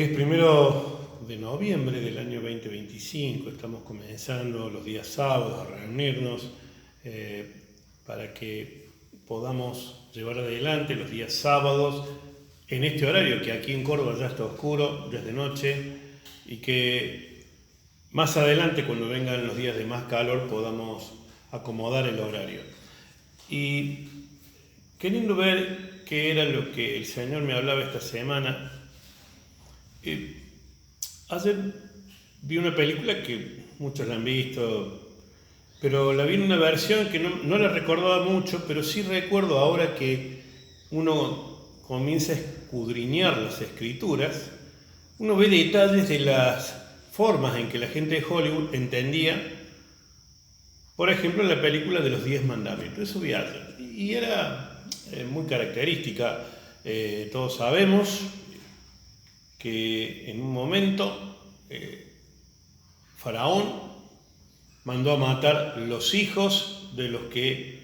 Es 1 de noviembre del año 2025, estamos comenzando los días sábados a reunirnos para que podamos llevar adelante los días sábados en este horario que aquí en Córdoba ya está oscuro, ya es de noche, y que más adelante, cuando vengan los días de más calor, podamos acomodar el horario. Y queriendo ver qué era lo que el Señor me hablaba esta semana, ayer vi una película que muchos la han visto, pero la vi en una versión que no la recordaba mucho, pero sí recuerdo ahora que uno comienza a escudriñar las escrituras, uno ve detalles de las formas en que la gente de Hollywood entendía, por ejemplo, en la película de los 10 mandamientos. Eso vi ayer y era muy característica. Todos sabemos que en un momento Faraón mandó a matar los hijos de los que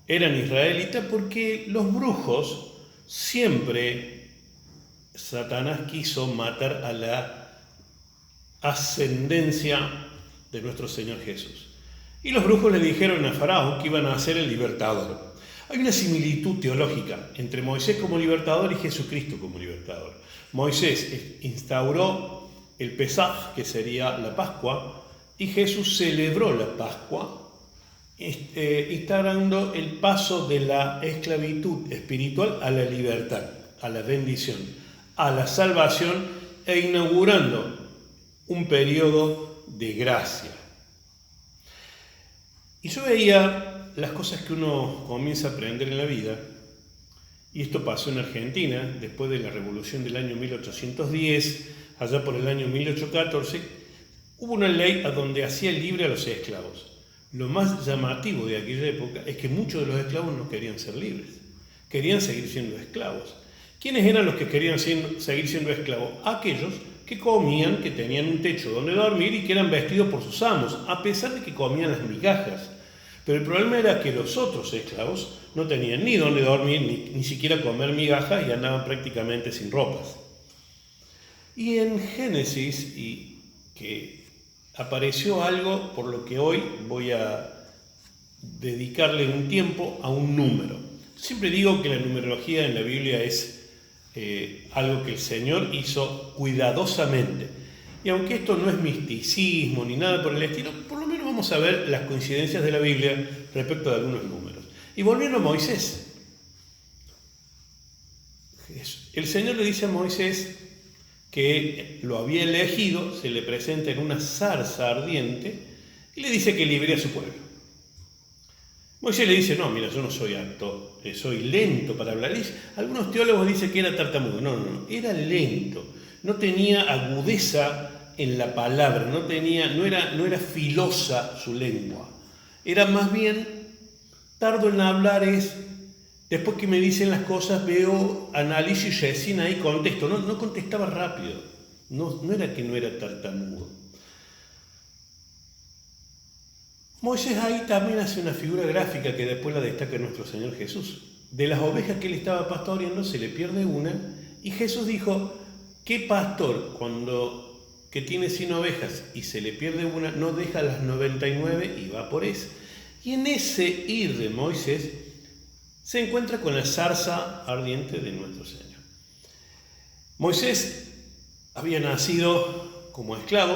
eran israelitas porque los brujos siempre Satanás quiso matar a la ascendencia de nuestro Señor Jesús. Y los brujos le dijeron a Faraón que iban a ser el libertador. Hay una similitud teológica entre Moisés como libertador y Jesucristo como libertador. Moisés instauró el Pesaj, que sería la Pascua, y Jesús celebró la Pascua, instaurando el paso de la esclavitud espiritual a la libertad, a la bendición, a la salvación e inaugurando un periodo de gracia. Y yo veía las cosas que uno comienza a aprender en la vida, y esto pasó en Argentina, después de la revolución del año 1810, allá por el año 1814, hubo una ley a donde hacía libre a los esclavos. Lo más llamativo de aquella época es que muchos de los esclavos no querían ser libres, querían seguir siendo esclavos. ¿Quiénes eran los que querían seguir siendo esclavos? Aquellos que comían, que tenían un techo donde dormir y que eran vestidos por sus amos, a pesar de que comían las migajas. Pero el problema era que los otros esclavos no tenían ni donde dormir, ni siquiera comer migajas y andaban prácticamente sin ropas. Y en Génesis, que apareció algo por lo que hoy voy a dedicarle un tiempo a un número. Siempre digo que la numerología en la Biblia es algo que el Señor hizo cuidadosamente. Y aunque esto no es misticismo ni nada por el estilo, por lo menos vamos a ver las coincidencias de la Biblia respecto de algunos números. Y volviendo a Moisés, el Señor le dice a Moisés que lo había elegido, se le presenta en una zarza ardiente y le dice que libere a su pueblo. Moisés le dice, no, mira, yo no soy apto, soy lento para hablar. Algunos teólogos dicen que era tartamudo. No, era lento, no tenía agudeza en la palabra, no era filosa su lengua. Era más bien tardo en hablar, después que me dicen las cosas veo, analizo y recién ahí contesto. No contestaba rápido, no era que no era tartamudo. Moisés ahí también hace una figura gráfica que después la destaca nuestro Señor Jesús. De las ovejas que él estaba pastoreando se le pierde una y Jesús dijo, ¿qué pastor que tiene 100 ovejas y se le pierde una no deja las 99 y va por esa? Y en ese ir de Moisés se encuentra con la zarza ardiente de nuestro Señor. Moisés había nacido como esclavo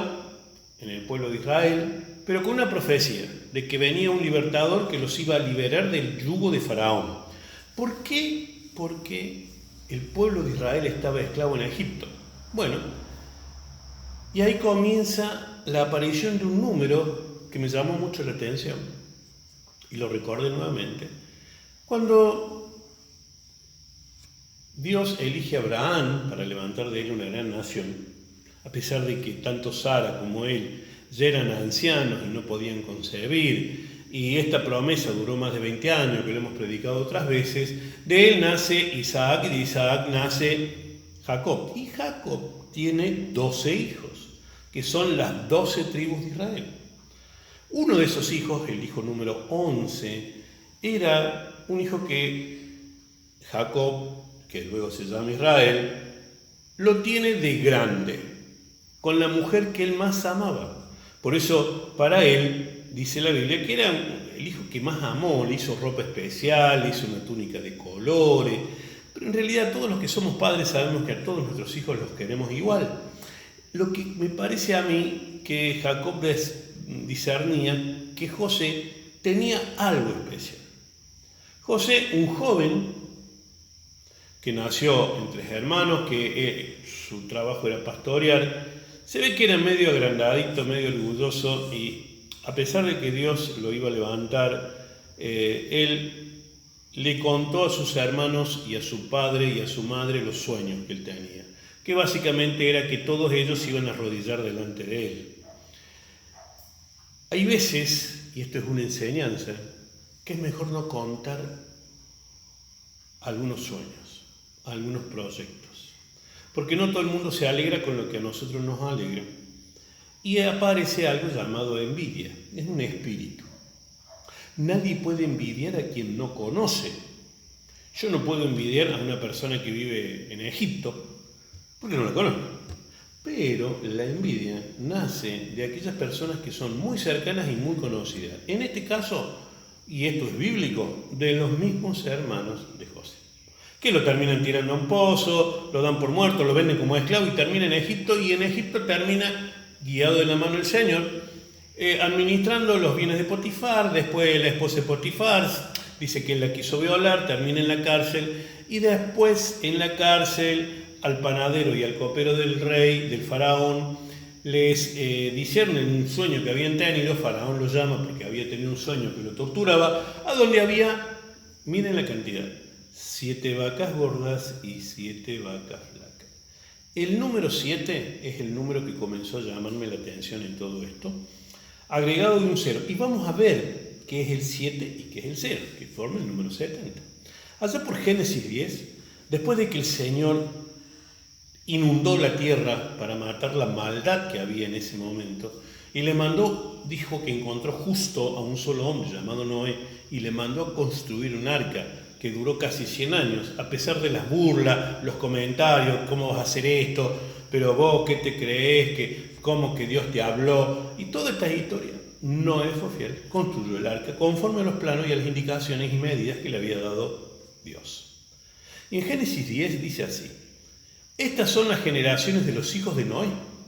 en el pueblo de Israel, pero con una profecía de que venía un libertador que los iba a liberar del yugo de Faraón. ¿Por qué? Porque el pueblo de Israel estaba esclavo en Egipto. Bueno, y ahí comienza la aparición de un número que me llamó mucho la atención, y lo recordé nuevamente, cuando Dios elige a Abraham para levantar de él una gran nación, a pesar de que tanto Sara como él ya eran ancianos y no podían concebir, y esta promesa duró más de 20 años, que lo hemos predicado otras veces. De él nace Isaac y de Isaac nace Jacob, y Jacob tiene 12 hijos, que son las 12 tribus de Israel. Uno de esos hijos, el hijo número 11, era un hijo que Jacob, que luego se llama Israel, lo tiene de grande, con la mujer que él más amaba. Por eso, para él, dice la Biblia, que era el hijo que más amó, le hizo ropa especial, le hizo una túnica de colores, pero en realidad todos los que somos padres sabemos que a todos nuestros hijos los queremos igual. Lo que me parece a mí que Jacob discernía que José tenía algo especial. José, un joven que nació entre hermanos, que su trabajo era pastorear, se ve que era medio agrandadito, medio orgulloso, y a pesar de que Dios lo iba a levantar, él le contó a sus hermanos y a su padre y a su madre los sueños que él tenía, que básicamente era que todos ellos se iban a arrodillar delante de él. Hay veces, y esto es una enseñanza, que es mejor no contar algunos sueños, algunos proyectos, porque no todo el mundo se alegra con lo que a nosotros nos alegra, y aparece algo llamado envidia, es un espíritu. Nadie puede envidiar a quien no conoce. Yo no puedo envidiar a una persona que vive en Egipto, porque no la conozco. Pero la envidia nace de aquellas personas que son muy cercanas y muy conocidas. En este caso, y esto es bíblico, de los mismos hermanos de José, que lo terminan tirando a un pozo, lo dan por muerto, lo venden como esclavo y termina en Egipto, y en Egipto termina guiado de la mano del Señor, administrando los bienes de Potifar. Después la esposa de Potifar dice que él la quiso violar, termina en la cárcel, y después en la cárcel al panadero y al copero del rey, del faraón, les disciernen un sueño que habían tenido. Faraón lo llama porque había tenido un sueño que lo torturaba, a donde había, miren la cantidad, 7 vacas gordas y 7 vacas flacas. El número 7 es el número que comenzó a llamarme la atención en todo esto, agregado de un 0. Y vamos a ver qué es el 7 y qué es el 0, que forma el número 70. Allá por Génesis 10, después de que el Señor inundó la tierra para matar la maldad que había en ese momento, y le mandó, dijo que encontró justo a un solo hombre llamado Noé, y le mandó a construir un arca que duró casi 100 años, a pesar de las burlas, los comentarios, ¿cómo vas a hacer esto? Pero vos, ¿qué te crees? ¿Cómo que Dios te habló? Y toda esta historia. Noé fue fiel, construyó el arca conforme a los planos y a las indicaciones y medidas que le había dado Dios. Y en Génesis 10 dice así: estas son las generaciones de los hijos de Noé,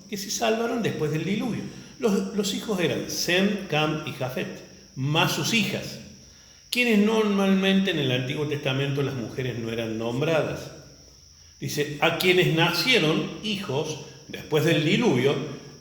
que se salvaron después del diluvio. Los hijos eran Sem, Cam y Jafet, más sus hijas, quienes normalmente en el Antiguo Testamento las mujeres no eran nombradas. Dice, a quienes nacieron hijos después del diluvio,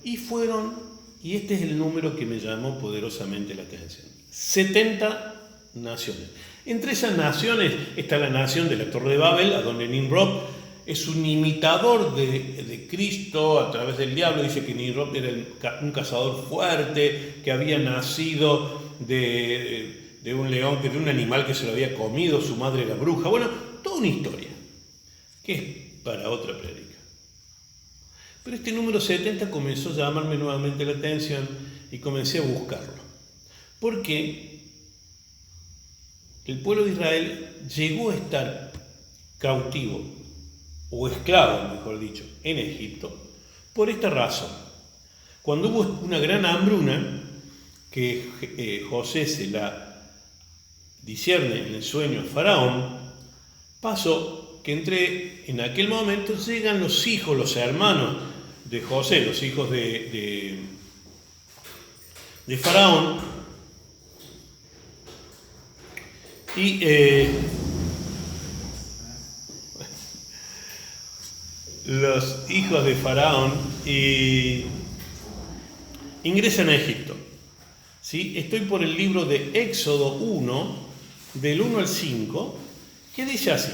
y fueron, y este es el número que me llamó poderosamente la atención, 70 naciones. Entre esas naciones está la nación de la Torre de Babel, a donde Nimrod es un imitador de Cristo a través del diablo. Dice que Nimrod era un cazador fuerte, que había nacido de un león, de un animal que se lo había comido, su madre era bruja. Bueno, toda una historia, que es para otra prédica. Pero este número 70 comenzó a llamarme nuevamente la atención y comencé a buscarlo. Porque el pueblo de Israel llegó a estar cautivo, o esclavo, mejor dicho, en Egipto, por esta razón. Cuando hubo una gran hambruna, que José se la discierne en el sueño a Faraón, pasó que en aquel momento llegan los hijos, los hermanos de José, los hijos de Faraón, y los hijos de Faraón ingresan a Egipto. ¿Sí? Estoy por el libro de Éxodo 1, del 1 al 5, que dice así: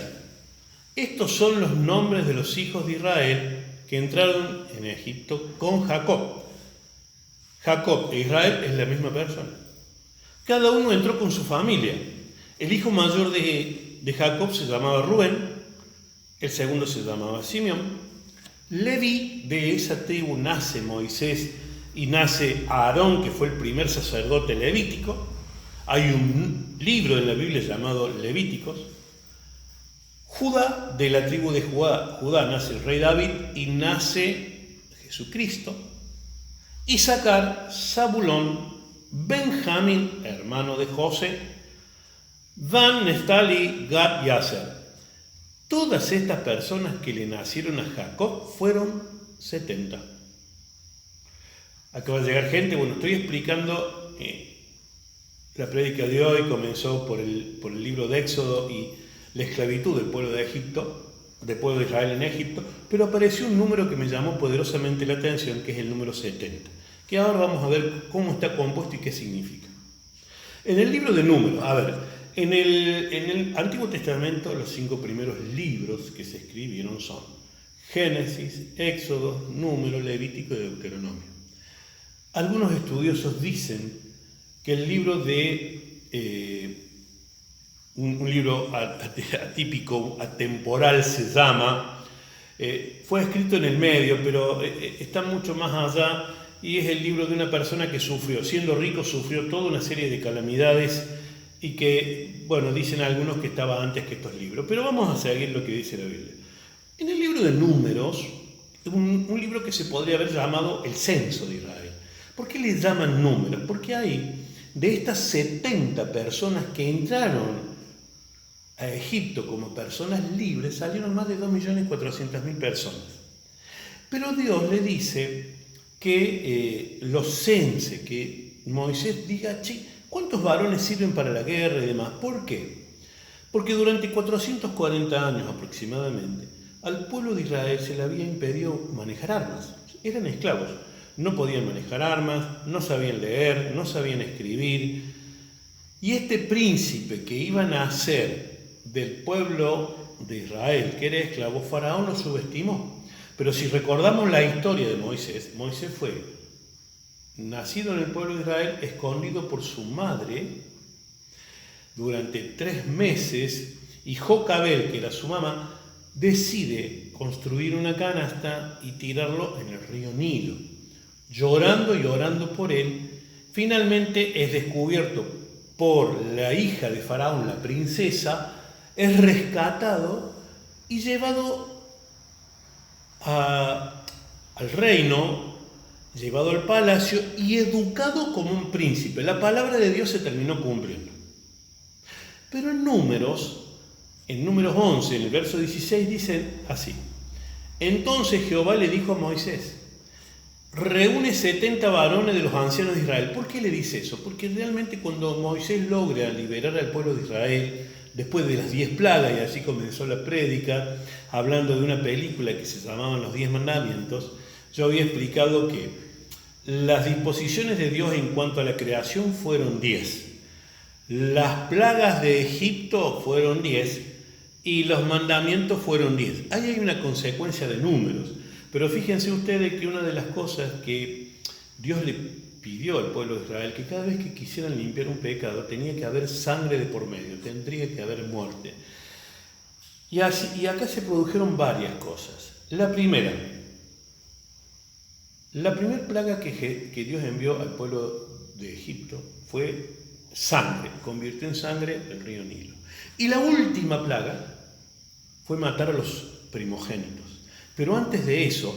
estos son los nombres de los hijos de Israel que entraron en Egipto con Jacob. Jacob e Israel es la misma persona. Cada uno entró con su familia. El hijo mayor de Jacob se llamaba Rubén, el segundo se llamaba Simeón. Leví, de esa tribu nace Moisés y nace Aarón, que fue el primer sacerdote levítico. Hay un libro en la Biblia llamado Levíticos. Judá, de la tribu de Judá nace el rey David y nace Jesucristo. Isaacar, Zabulón, Benjamín, hermano de José, Dan, Neftali, Gad y Aser. Todas estas personas que le nacieron a Jacob fueron 70. Acaba de llegar gente, bueno, estoy explicando, la prédica de hoy comenzó por el libro de Éxodo y la esclavitud del pueblo de Egipto, del pueblo de Israel en Egipto, pero apareció un número que me llamó poderosamente la atención, que es el número 70, que ahora vamos a ver cómo está compuesto y qué significa. En el libro de Números, en el Antiguo Testamento los 5 primeros libros que se escribieron son Génesis, Éxodo, Números, Levítico y Deuteronomio. Algunos estudiosos dicen que el libro de un libro atípico, atemporal se llama, fue escrito en el medio, pero está mucho más allá y es el libro de una persona que sufrió, siendo rico, sufrió toda una serie de calamidades y que, bueno, dicen algunos que estaba antes que estos libros. Pero vamos a seguir lo que dice la Biblia. En el libro de Números, un libro que se podría haber llamado el censo de Israel. ¿Por qué le llaman números? Porque hay de estas 70 personas que entraron a Egipto como personas libres, salieron más de 2.400.000 personas. Pero Dios le dice que los cense, que Moisés diga, ¿cuántos varones sirven para la guerra y demás? ¿Por qué? Porque durante 440 años aproximadamente, al pueblo de Israel se le había impedido manejar armas. Eran esclavos. No podían manejar armas, no sabían leer, no sabían escribir. Y este príncipe que iba a nacer del pueblo de Israel, que era esclavo, Faraón lo subestimó. Pero si recordamos la historia de Moisés, Moisés fue nacido en el pueblo de Israel, escondido por su madre durante 3 meses, y Jocabel, que era su mamá, decide construir una canasta y tirarlo en el río Nilo. Llorando y orando por él, finalmente es descubierto por la hija de Faraón, la princesa, es rescatado y llevado al reino, llevado al palacio y educado como un príncipe. La palabra de Dios se terminó cumpliendo. Pero en Números 11, en el verso 16, dice así: entonces Jehová le dijo a Moisés, reúne 70 varones de los ancianos de Israel. ¿Por qué le dice eso? Porque realmente cuando Moisés logra liberar al pueblo de Israel, después de las 10 plagas, y así comenzó la prédica, hablando de una película que se llamaba Los 10 Mandamientos, yo había explicado que las disposiciones de Dios en cuanto a la creación fueron 10. Las plagas de Egipto fueron 10 y los mandamientos fueron 10. Ahí hay una consecuencia de números. Pero fíjense ustedes que una de las cosas que Dios le pidió al pueblo de Israel, que cada vez que quisieran limpiar un pecado, tenía que haber sangre de por medio, tendría que haber muerte. Y acá se produjeron varias cosas. La primera plaga que Dios envió al pueblo de Egipto fue sangre, convirtió en sangre el río Nilo. Y la última plaga fue matar a los primogénitos. Pero antes de eso,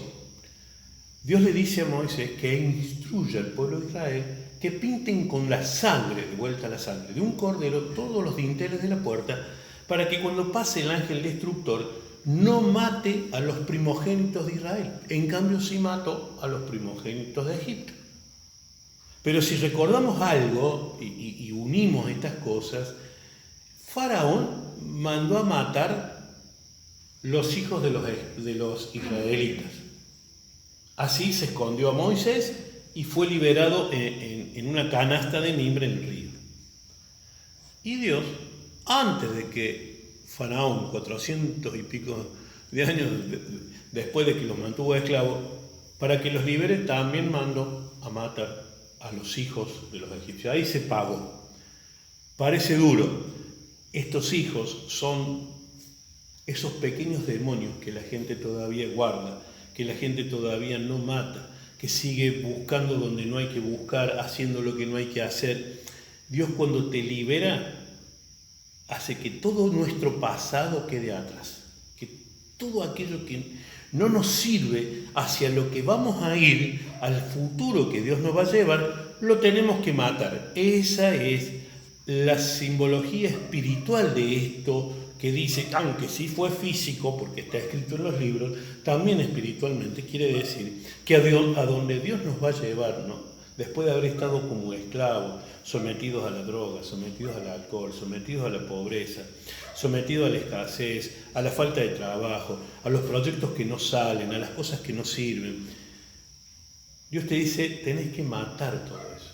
Dios le dice a Moisés que instruya al pueblo de Israel que pinten con la sangre, de vuelta la sangre, de un cordero todos los dinteles de la puerta, para que cuando pase el ángel destructor no mate a los primogénitos de Israel. En cambio sí mató a los primogénitos de Egipto. Pero si recordamos algo y unimos estas cosas, Faraón mandó a matar los hijos de los israelitas. Así se escondió a Moisés y fue liberado en una canasta de mimbre en el río. Y Dios, antes de que Faraón, 400 y pico de años después de que los mantuvo esclavos, para que los libere, también mandó a matar a los hijos de los egipcios. Ahí se pagó. Parece duro. Estos hijos son esos pequeños demonios que la gente todavía guarda, que la gente todavía no mata, que sigue buscando donde no hay que buscar, haciendo lo que no hay que hacer. Dios, cuando te libera, hace que todo nuestro pasado quede atrás, que todo aquello que no nos sirve hacia lo que vamos a ir, al futuro que Dios nos va a llevar, lo tenemos que matar. Esa es la simbología espiritual de esto que dice, aunque sí fue físico, porque está escrito en los libros, también espiritualmente quiere decir que a donde Dios nos va a llevar, ¿no? Después de haber estado como esclavos, sometidos a la droga, sometidos al alcohol, sometidos a la pobreza, sometidos a la escasez, a la falta de trabajo, a los proyectos que no salen, a las cosas que no sirven. Dios te dice, tenés que matar todo eso.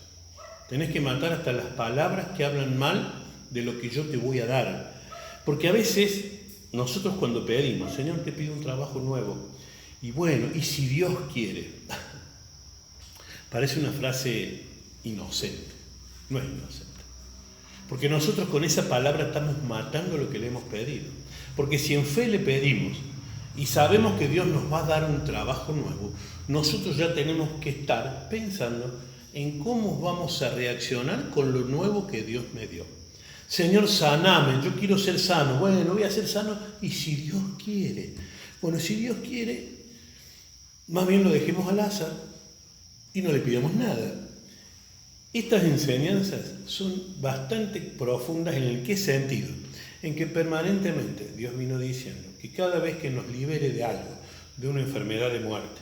Tenés que matar hasta las palabras que hablan mal de lo que yo te voy a dar. Porque a veces nosotros cuando pedimos, Señor, te pido un trabajo nuevo, y bueno, y si Dios quiere, parece una frase inocente, no es inocente. Porque nosotros con esa palabra estamos matando lo que le hemos pedido. Porque si en fe le pedimos y sabemos que Dios nos va a dar un trabajo nuevo, nosotros ya tenemos que estar pensando en cómo vamos a reaccionar con lo nuevo que Dios me dio. Señor, saname, yo quiero ser sano. Bueno, voy a ser sano y si Dios quiere. Bueno, si Dios quiere, más bien lo dejemos al azar y no le pidamos nada. Estas enseñanzas son bastante profundas. ¿En el qué sentido? En que permanentemente Dios vino diciendo que cada vez que nos libere de algo, de una enfermedad de muerte,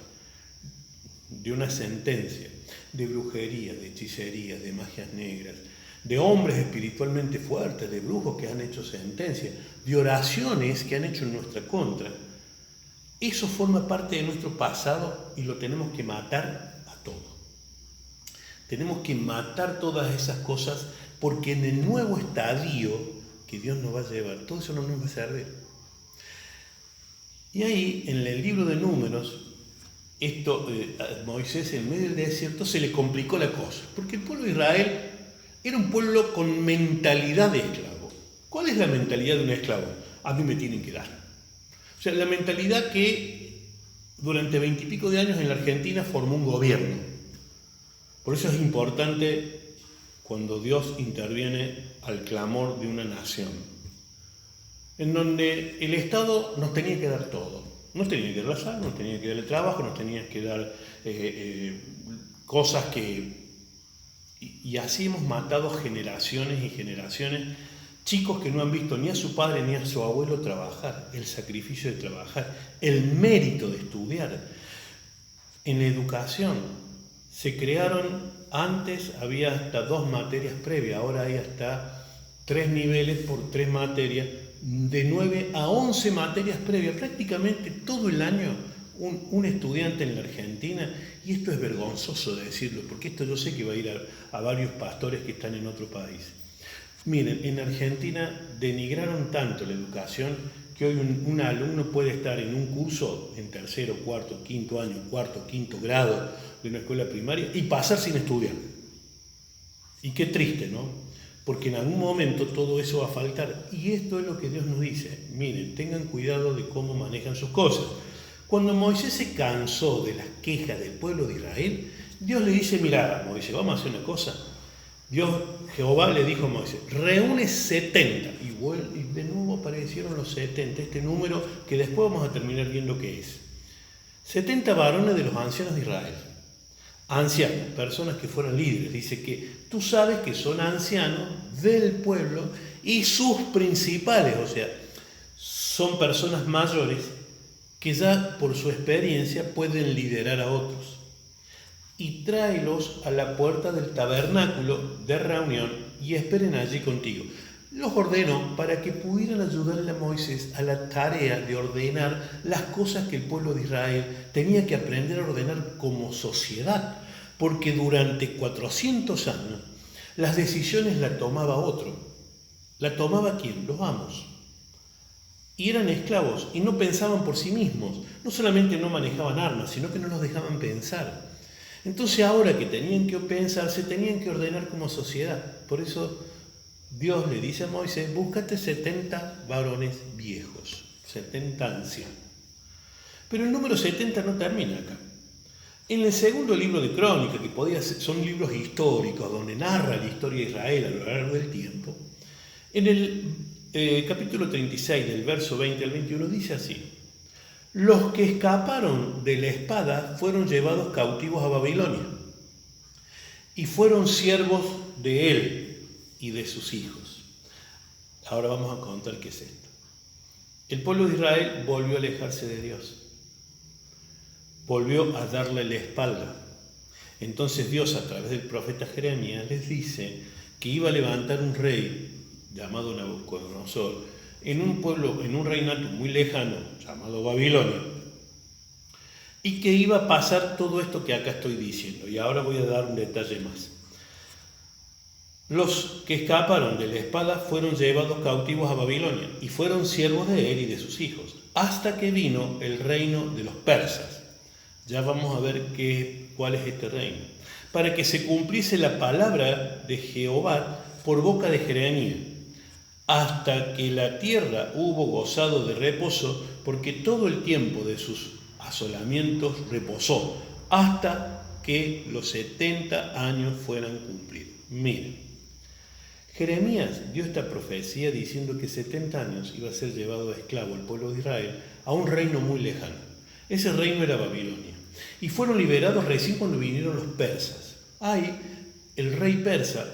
de una sentencia, de brujería, de hechicería, de magias negras, de hombres espiritualmente fuertes, de brujos que han hecho sentencia, de oraciones que han hecho en nuestra contra, eso forma parte de nuestro pasado y lo tenemos que matar a todo. Tenemos que matar todas esas cosas porque en el nuevo estadio que Dios nos va a llevar, todo eso no nos va a servir. Y ahí, en el libro de Números, a Moisés en medio del desierto se le complicó la cosa, porque el pueblo de Israel era un pueblo con mentalidad de esclavo. ¿Cuál es la mentalidad de un esclavo? A mí me tienen que dar. O sea, la mentalidad que durante 20 y pico de años en la Argentina formó un gobierno. Por eso es importante cuando Dios interviene al clamor de una nación, en donde el Estado nos tenía que dar todo. Nos tenía que dar la salud, nos tenía que dar el trabajo, nos tenía que dar cosas que... Y así hemos matado generaciones y generaciones, chicos que no han visto ni a su padre ni a su abuelo trabajar, el sacrificio de trabajar, el mérito de estudiar. En la educación se crearon, antes había hasta 2 materias previas, ahora hay hasta 3 niveles por 3 materias, de 9 a 11 materias previas, prácticamente todo el año un estudiante en la Argentina, y esto es vergonzoso de decirlo, porque esto yo sé que va a ir a varios pastores que están en otro país. Miren, en Argentina denigraron tanto la educación que hoy un alumno puede estar en un curso en tercero, cuarto, quinto año, cuarto, quinto grado de una escuela primaria y pasar sin estudiar. Y qué triste, ¿no? Porque en algún momento todo eso va a faltar. Y esto es lo que Dios nos dice. Miren, tengan cuidado de cómo manejan sus cosas. Cuando Moisés se cansó de las quejas del pueblo de Israel, Dios le dice, mirá, Moisés, vamos a hacer una cosa. Jehová le dijo a Moisés, reúne 70. Y de nuevo aparecieron los 70, este número que después vamos a terminar viendo qué es. 70 varones de los ancianos de Israel. Ancianos, personas que fueron líderes. Dice que tú sabes que son ancianos del pueblo y sus principales, o sea, son personas mayores que ya por su experiencia pueden liderar a otros. Y tráelos a la puerta del tabernáculo de reunión y esperen allí contigo. Los ordenó para que pudieran ayudarle a Moisés a la tarea de ordenar las cosas que el pueblo de Israel tenía que aprender a ordenar como sociedad, porque durante 400 años las decisiones las tomaba otro. ¿La tomaba quién? Los amos. Y eran esclavos y no pensaban por sí mismos. No solamente no manejaban armas, sino que no los dejaban pensar. Entonces ahora que tenían que pensar, se tenían que ordenar como sociedad. Por eso Dios le dice a Moisés, búscate 70 varones viejos, 70 ancianos. Pero el número 70 no termina acá. En el segundo libro de Crónicas, que son libros históricos, donde narra la historia de Israel a lo largo del tiempo, en el capítulo 36, del verso 20 al 21, dice así: los que escaparon de la espada fueron llevados cautivos a Babilonia y fueron siervos de él y de sus hijos. Ahora vamos a contar qué es esto. El pueblo de Israel volvió a alejarse de Dios, volvió a darle la espalda. Entonces Dios, a través del profeta Jeremías, les dice que iba a levantar un rey llamado Nabucodonosor en un pueblo, en un reinato muy lejano llamado Babilonia, y que iba a pasar todo esto que acá estoy diciendo. Y ahora voy a dar un detalle más. Los que escaparon de la espada fueron llevados cautivos a Babilonia y fueron siervos de él y de sus hijos, hasta que vino el reino de los persas. Ya vamos a ver cuál es este reino. Para que se cumpliese la palabra de Jehová por boca de Jeremías, hasta que la tierra hubo gozado de reposo, porque todo el tiempo de sus asolamientos reposó, hasta que los 70 años fueran cumplidos. Miren, Jeremías dio esta profecía diciendo que 70 años iba a ser llevado de esclavo el pueblo de Israel a un reino muy lejano. Ese reino era Babilonia. Y fueron liberados recién cuando vinieron los persas. Ahí el rey persa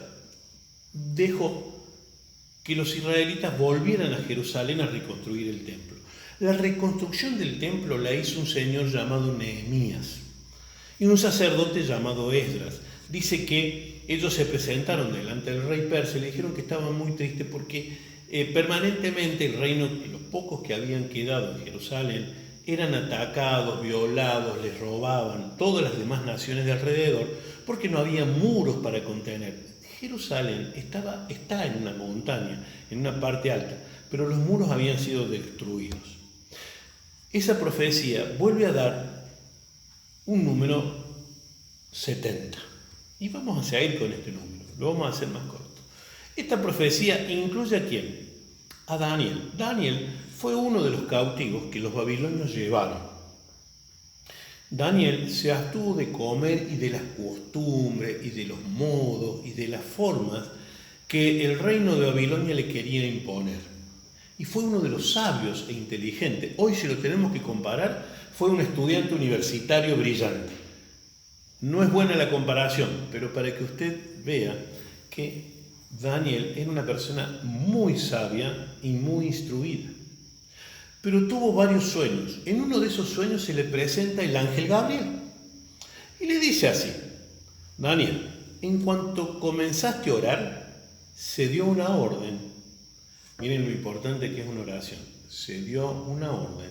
dejó que los israelitas volvieran a Jerusalén a reconstruir el templo. La reconstrucción del templo la hizo un señor llamado Nehemías y un sacerdote llamado Esdras. Dice que ellos se presentaron delante del rey persa y le dijeron que estaban muy tristes porque permanentemente el reino, los pocos que habían quedado en Jerusalén, eran atacados, violados, les robaban todas las demás naciones de alrededor porque no había muros para contener. Jerusalén está en una montaña, en una parte alta, pero los muros habían sido destruidos. Esa profecía vuelve a dar un número 70. Y vamos a seguir con este número, lo vamos a hacer más corto. Esta profecía incluye ¿a quién? A Daniel. Daniel fue uno de los cautivos que los babilonios llevaron. Daniel se abstuvo de comer y de las costumbres y de los modos y de las formas que el reino de Babilonia le quería imponer. Y fue uno de los sabios e inteligentes. Hoy, si lo tenemos que comparar, fue un estudiante universitario brillante. No es buena la comparación, pero para que usted vea que Daniel era una persona muy sabia y muy instruida. Pero tuvo varios sueños. En uno de esos sueños se le presenta el ángel Gabriel y le dice así: Daniel, en cuanto comenzaste a orar, se dio una orden. Miren lo importante que es una oración. Se dio una orden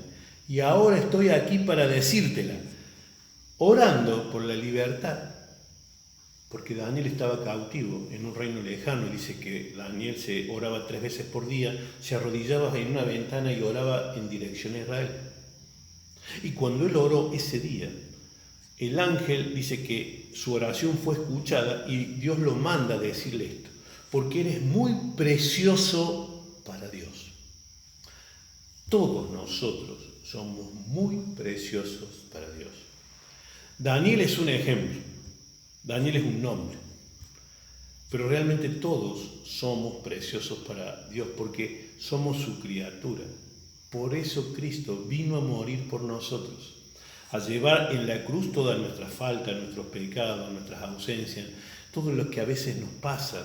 y ahora estoy aquí para decírtela, orando por la libertad. Porque Daniel estaba cautivo en un reino lejano. Dice que Daniel se oraba 3 veces por día, se arrodillaba en una ventana y oraba en dirección a Israel. Y cuando él oró ese día, el ángel dice que su oración fue escuchada y Dios lo manda a decirle esto: porque eres muy precioso para Dios. Todos nosotros somos muy preciosos para Dios. Daniel es un ejemplo. Daniel es un nombre, pero realmente todos somos preciosos para Dios porque somos su criatura. Por eso Cristo vino a morir por nosotros, a llevar en la cruz todas nuestras faltas, nuestros pecados, nuestras ausencias, todo lo que a veces nos pasa.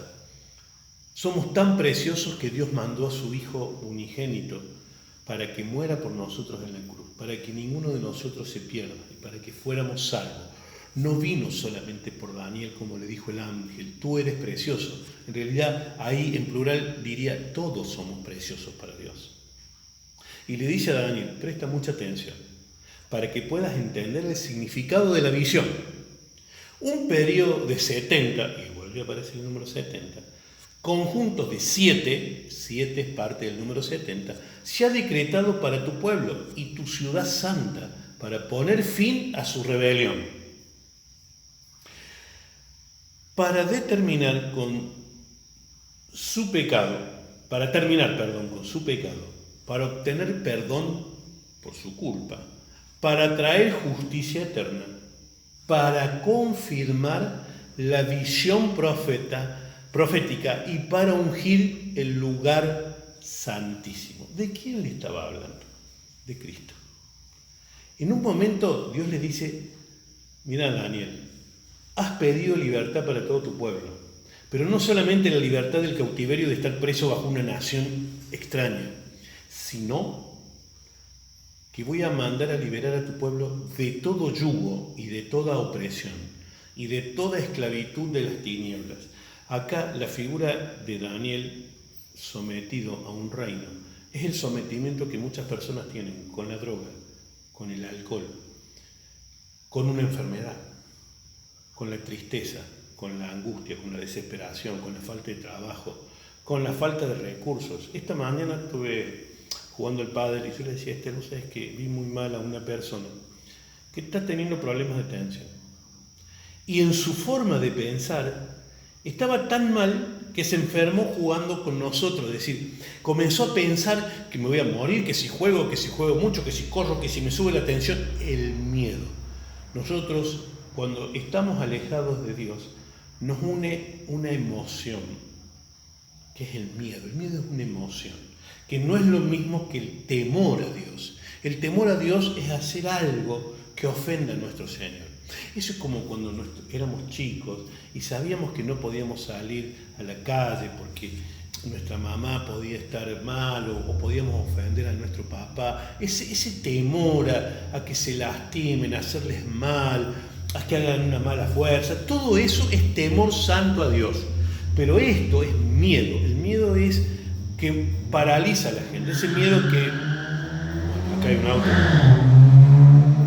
Somos tan preciosos que Dios mandó a su Hijo unigénito para que muera por nosotros en la cruz, para que ninguno de nosotros se pierda y para que fuéramos salvos. No vino solamente por Daniel, como le dijo el ángel, tú eres precioso. En realidad, ahí en plural diría, todos somos preciosos para Dios. Y le dice a Daniel, presta mucha atención, para que puedas entender el significado de la visión. Un periodo de 70, y vuelve a aparecer el número 70, conjuntos de 7 es parte del número 70, se ha decretado para tu pueblo y tu ciudad santa, para poner fin a su rebelión. Para terminar con su pecado, para obtener perdón por su culpa, para traer justicia eterna, para confirmar la visión profética y para ungir el lugar santísimo. ¿De quién le estaba hablando? De Cristo. En un momento Dios le dice, mira Daniel, has pedido libertad para todo tu pueblo, pero no solamente la libertad del cautiverio de estar preso bajo una nación extraña, sino que voy a mandar a liberar a tu pueblo de todo yugo y de toda opresión y de toda esclavitud de las tinieblas. Acá la figura de Daniel sometido a un reino es el sometimiento que muchas personas tienen con la droga, con el alcohol, con una enfermedad, con la tristeza, con la angustia, con la desesperación, con la falta de trabajo, con la falta de recursos. Esta mañana estuve jugando al pádel y yo le decía, no sabes que vi muy mal a una persona que está teniendo problemas de tensión. Y en su forma de pensar estaba tan mal que se enfermó jugando con nosotros. Es decir, comenzó a pensar que me voy a morir, que si juego mucho, que si corro, que si me sube la tensión. El miedo. Nosotros, cuando estamos alejados de Dios, nos une una emoción, que es el miedo. El miedo es una emoción, que no es lo mismo que el temor a Dios. El temor a Dios es hacer algo que ofenda a nuestro Señor. Eso es como cuando éramos chicos y sabíamos que no podíamos salir a la calle porque nuestra mamá podía estar mal o podíamos ofender a nuestro papá. Ese temor a que se lastimen, a hacerles mal, a que hagan una mala fuerza, todo eso es temor santo a Dios. Pero esto es miedo. El miedo es que paraliza a la gente. Ese miedo que... Bueno, acá hay un auto.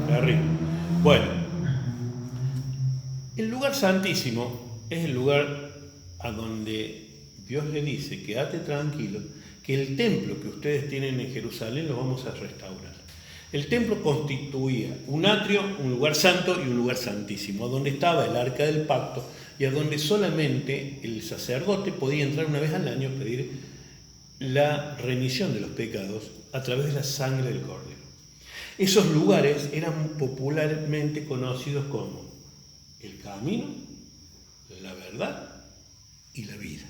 Terrible. Bueno. El lugar santísimo es el lugar a donde Dios le dice, quédate tranquilo, que el templo que ustedes tienen en Jerusalén lo vamos a restaurar. El templo constituía un atrio, un lugar santo y un lugar santísimo, a donde estaba el arca del pacto y a donde solamente el sacerdote podía entrar una vez al año a pedir la remisión de los pecados a través de la sangre del cordero. Esos lugares eran popularmente conocidos como el camino, la verdad y la vida.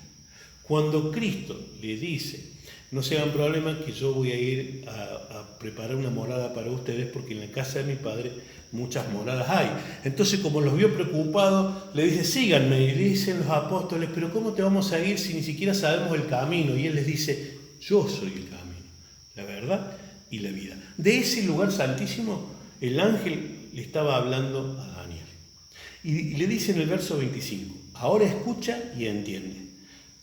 Cuando Cristo le dice, no se hagan problema que yo voy a ir a preparar una morada para ustedes porque en la casa de mi padre muchas moradas hay. Entonces, como los vio preocupados, le dice, síganme. Y le dicen los apóstoles, pero ¿cómo te vamos a ir si ni siquiera sabemos el camino? Y él les dice, yo soy el camino, la verdad y la vida. De ese lugar santísimo, el ángel le estaba hablando a Daniel. Y le dice en el verso 25, ahora escucha y entiende.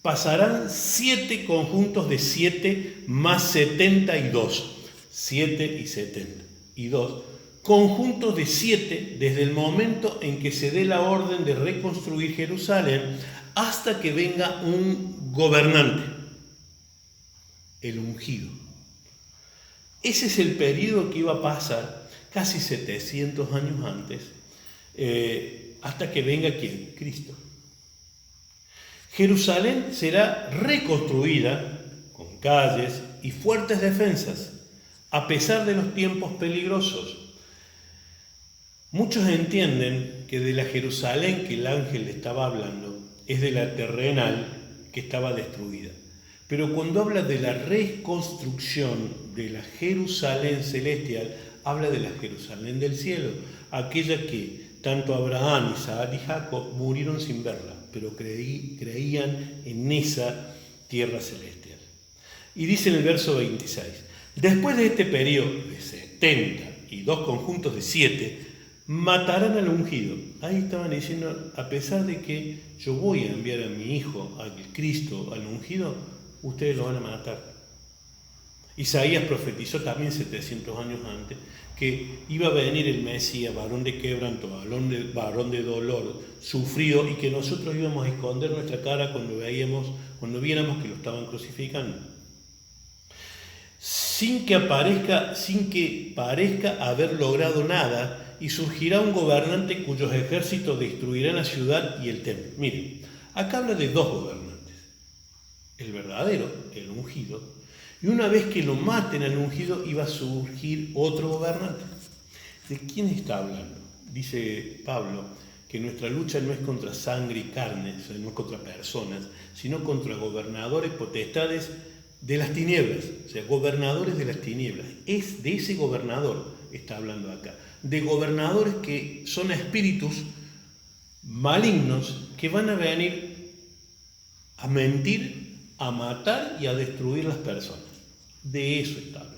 Pasarán 7 conjuntos de 7 más 72. 7 y 72. Conjuntos de 7 desde el momento en que se dé la orden de reconstruir Jerusalén hasta que venga un gobernante, el ungido. Ese es el periodo que iba a pasar casi 700 años antes, hasta que venga ¿quién? Cristo. Jerusalén será reconstruida con calles y fuertes defensas, a pesar de los tiempos peligrosos. Muchos entienden que de la Jerusalén que el ángel le estaba hablando es de la terrenal que estaba destruida. Pero cuando habla de la reconstrucción de la Jerusalén celestial, habla de la Jerusalén del cielo, aquella que tanto Abraham, Isaac y Jacob murieron sin verla, pero creían en esa tierra celestial. Y dice en el verso 26, después de este periodo de 70 y 2 conjuntos de 7, matarán al ungido. Ahí estaban diciendo, a pesar de que yo voy a enviar a mi hijo, al Cristo, al ungido, ustedes lo van a matar. Isaías profetizó también 700 años antes que iba a venir el Mesías, varón de quebranto, varón de dolor, sufrido, y que nosotros íbamos a esconder nuestra cara cuando viéramos que lo estaban crucificando. Sin que parezca haber logrado nada, y surgirá un gobernante cuyos ejércitos destruirán la ciudad y el templo. Miren, acá habla de 2 gobernantes, el verdadero, el ungido, y una vez que lo maten al ungido iba a surgir otro gobernante. ¿De quién está hablando? Dice Pablo que nuestra lucha no es contra sangre y carne, o sea, no es contra personas, sino contra gobernadores, potestades, de las tinieblas, o sea, gobernadores de las tinieblas. Es de ese gobernador, está hablando acá, de gobernadores que son espíritus malignos que van a venir a mentir, a matar y a destruir las personas. De eso está hablando.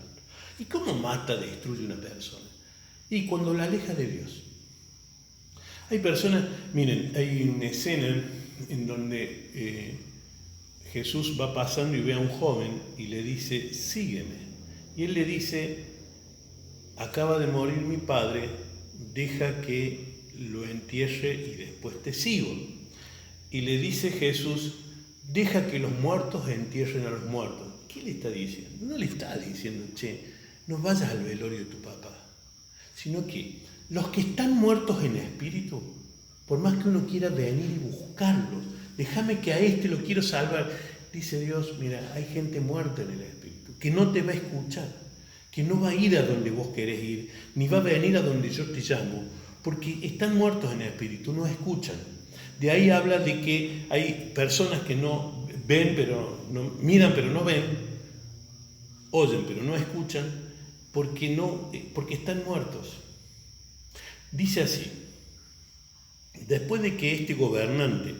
¿Y cómo mata, destruye una persona? Y cuando la aleja de Dios. Hay personas, miren, hay una escena en donde Jesús va pasando y ve a un joven y le dice, sígueme. Y él le dice, acaba de morir mi padre, deja que lo entierre y después te sigo. Y le dice Jesús, deja que los muertos entierren a los muertos. ¿Qué le está diciendo? No le está diciendo, che, no vayas al velorio de tu papá, sino que los que están muertos en espíritu, por más que uno quiera venir y buscarlos, déjame que a este lo quiero salvar. Dice Dios, mira, hay gente muerta en el espíritu, que no te va a escuchar, que no va a ir a donde vos querés ir, ni va a venir a donde yo te llamo, porque están muertos en el espíritu, no escuchan. De ahí habla de que hay personas que no ven, pero no miran, pero no ven, oyen, pero no escuchan, porque están muertos. Dice así, después de que este gobernante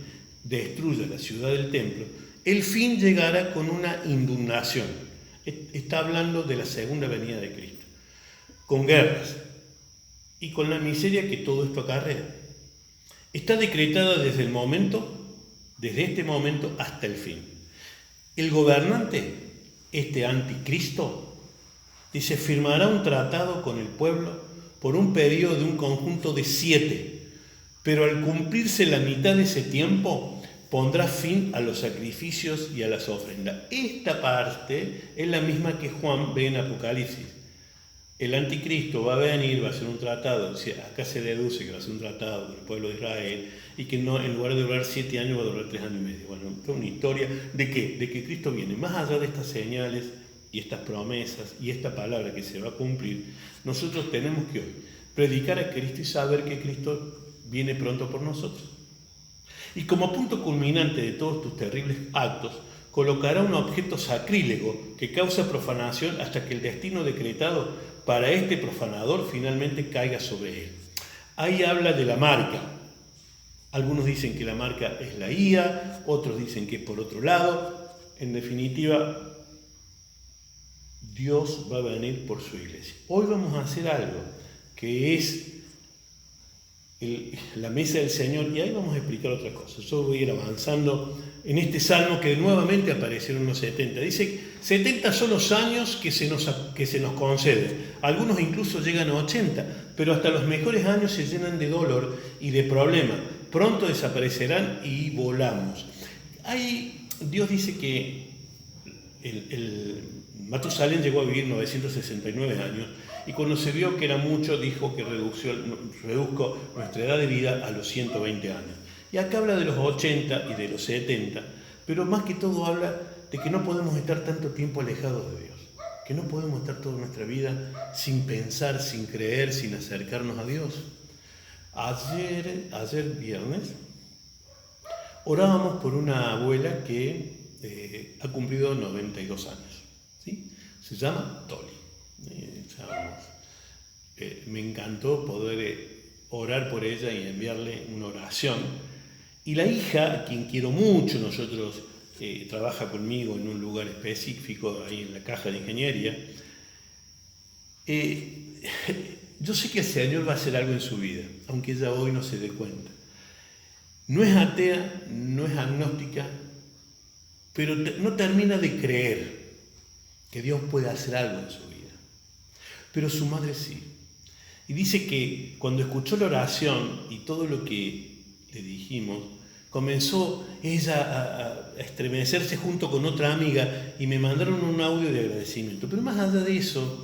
destruya la ciudad del templo, el fin llegará con una inundación. Está hablando de la segunda venida de Cristo, con guerras y con la miseria que todo esto acarrea. Está decretada desde este momento hasta el fin. El gobernante, este anticristo, dice, firmará un tratado con el pueblo por un periodo de un conjunto de 7, pero al cumplirse la mitad de ese tiempo, pondrá fin a los sacrificios y a las ofrendas. Esta parte es la misma que Juan ve en Apocalipsis. El anticristo va a venir, va a hacer un tratado, acá se deduce que va a ser un tratado con el pueblo de Israel, y que no, en lugar de durar 7 años va a durar 3 años y medio. Bueno, es una historia de que Cristo viene. Más allá de estas señales y estas promesas y esta palabra que se va a cumplir, nosotros tenemos que hoy predicar a Cristo y saber que Cristo viene pronto por nosotros. Y como punto culminante de todos tus terribles actos, colocará un objeto sacrílego que causa profanación hasta que el destino decretado para este profanador finalmente caiga sobre él. Ahí habla de la marca. Algunos dicen que la marca es la IA, otros dicen que es por otro lado. En definitiva, Dios va a venir por su iglesia. Hoy vamos a hacer algo que es la mesa del Señor, y ahí vamos a explicar otra cosa. Yo voy a ir avanzando en este salmo que nuevamente aparecieron los 70. Dice, 70 son los años que se nos conceden. Algunos incluso llegan a 80, pero hasta los mejores años se llenan de dolor y de problemas. Pronto desaparecerán y volamos. Ahí Dios dice que Matusalén llegó a vivir 969 años, y cuando se vio que era mucho, dijo que reduzco nuestra edad de vida a los 120 años. Y acá habla de los 80 y de los 70, pero más que todo habla de que no podemos estar tanto tiempo alejados de Dios, que no podemos estar toda nuestra vida sin pensar, sin creer, sin acercarnos a Dios. Ayer viernes, orábamos por una abuela que ha cumplido 92 años, ¿sí? Se llama Toli. Me encantó poder orar por ella y enviarle una oración. Y la hija, a quien quiero mucho, nosotros trabaja conmigo en un lugar específico, ahí en la caja de ingeniería. Yo sé que el Señor va a hacer algo en su vida, aunque ella hoy no se dé cuenta. No es atea, no es agnóstica, pero no termina de creer que Dios puede hacer algo en su vida. Pero su madre sí. Y dice que cuando escuchó la oración y todo lo que le dijimos, comenzó ella a estremecerse junto con otra amiga y me mandaron un audio de agradecimiento. Pero más allá de eso,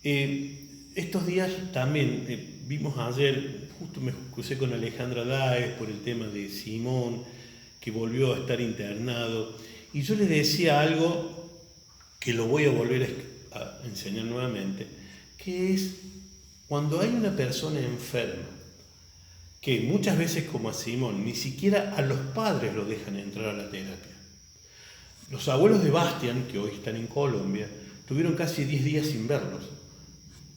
estos días también vimos ayer, justo me crucé con Alejandra Dáez por el tema de Simón, que volvió a estar internado, y yo le decía algo que lo voy a volver a enseñar nuevamente, que es cuando hay una persona enferma, que muchas veces como a Simón, ni siquiera a los padres lo dejan entrar a la terapia. Los abuelos de Bastian, que hoy están en Colombia, tuvieron casi 10 días sin verlos,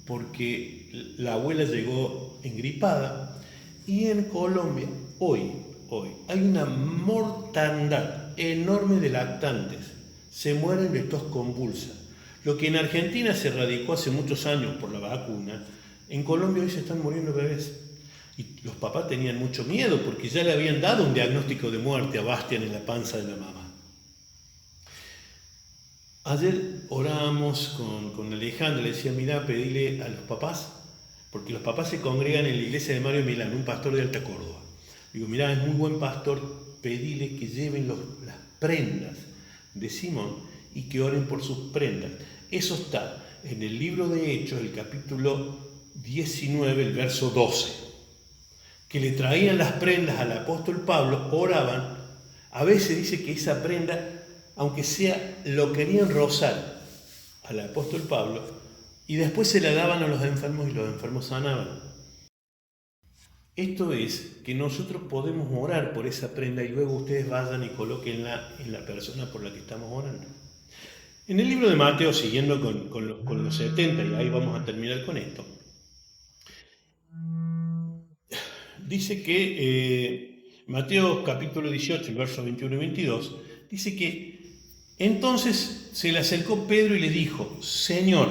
porque la abuela llegó engripada y en Colombia hoy hay una mortandad enorme de lactantes, se mueren de tos convulsa. Lo que en Argentina se erradicó hace muchos años por la vacuna, en Colombia hoy se están muriendo bebés. Y los papás tenían mucho miedo porque ya le habían dado un diagnóstico de muerte a Bastian en la panza de la mamá. Ayer orábamos con Alejandro, le decía, mirá, pedile a los papás, porque los papás se congregan en la iglesia de Mario Milán, un pastor de Alta Córdoba. Digo, mirá, es muy buen pastor, pedile que lleven las prendas de Simón y que oren por sus prendas. Eso está en el libro de Hechos, el capítulo 19, el verso 12, que le traían las prendas al apóstol Pablo, oraban, a veces dice que esa prenda, aunque sea, lo querían rozar al apóstol Pablo, y después se la daban a los enfermos y los enfermos sanaban. Esto es que nosotros podemos orar por esa prenda y luego ustedes vayan y colóquenla en la persona por la que estamos orando. En el libro de Mateo, siguiendo con los 70, y ahí vamos a terminar con esto, dice que Mateo capítulo 18, el verso 21 y 22, dice que entonces se le acercó Pedro y le dijo, Señor,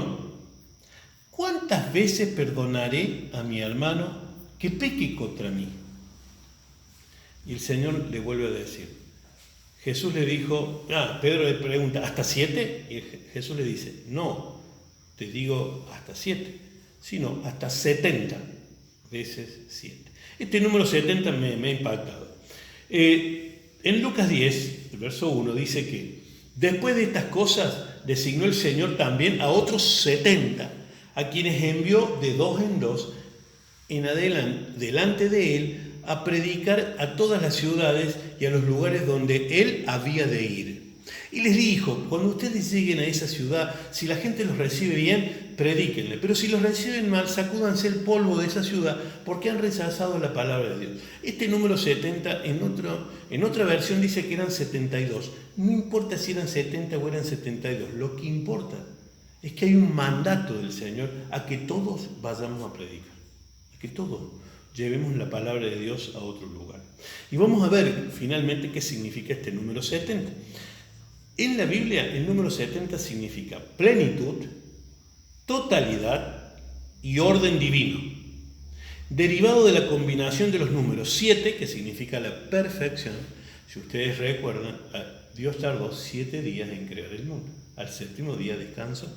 ¿cuántas veces perdonaré a mi hermano que peque contra mí? Y el Señor le vuelve a decir, Jesús le dijo, Pedro le pregunta, ¿hasta 7? Y Jesús le dice, no, te digo hasta 7, sino hasta 70 veces 7. Este número 70 me ha impactado. En Lucas 10, el verso 1, dice que después de estas cosas designó el Señor también a otros 70, a quienes envió de 2 en 2 en adelante, delante de él, a predicar a todas las ciudades y a los lugares donde él había de ir. Y les dijo, cuando ustedes lleguen a esa ciudad, si la gente los recibe bien, predíquenle, pero si los reciben mal, sacúdanse el polvo de esa ciudad, porque han rechazado la palabra de Dios. Este número 70, en otra versión dice que eran 72. No importa si eran 70 o eran 72, lo que importa es que hay un mandato del Señor a que todos vayamos a predicar, a que todos llevemos la palabra de Dios a otro lugar. Y vamos a ver finalmente qué significa este número 70. En la Biblia el número 70 significa plenitud, totalidad y orden divino, derivado de la combinación de los números 7, que significa la perfección. Si ustedes recuerdan, Dios tardó 7 días en crear el mundo, al 7º día descansó.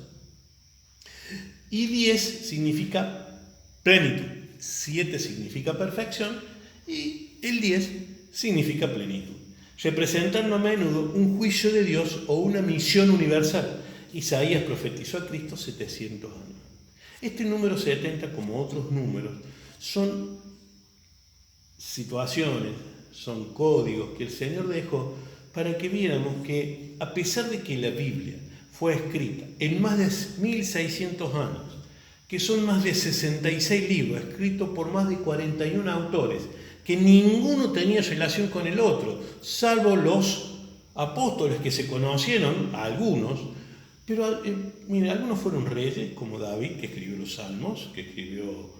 Y 10 significa plenitud, 7 significa perfección y el 10 significa plenitud, representando a menudo un juicio de Dios o una misión universal. Isaías profetizó a Cristo 700 años. Este número 70, como otros números, son situaciones, son códigos que el Señor dejó para que viéramos que, a pesar de que la Biblia fue escrita en más de 1600 años, que son más de 66 libros, escritos por más de 41 autores, que ninguno tenía relación con el otro, salvo los apóstoles que se conocieron, algunos, pero miren, algunos fueron reyes, como David, que escribió los Salmos, que escribió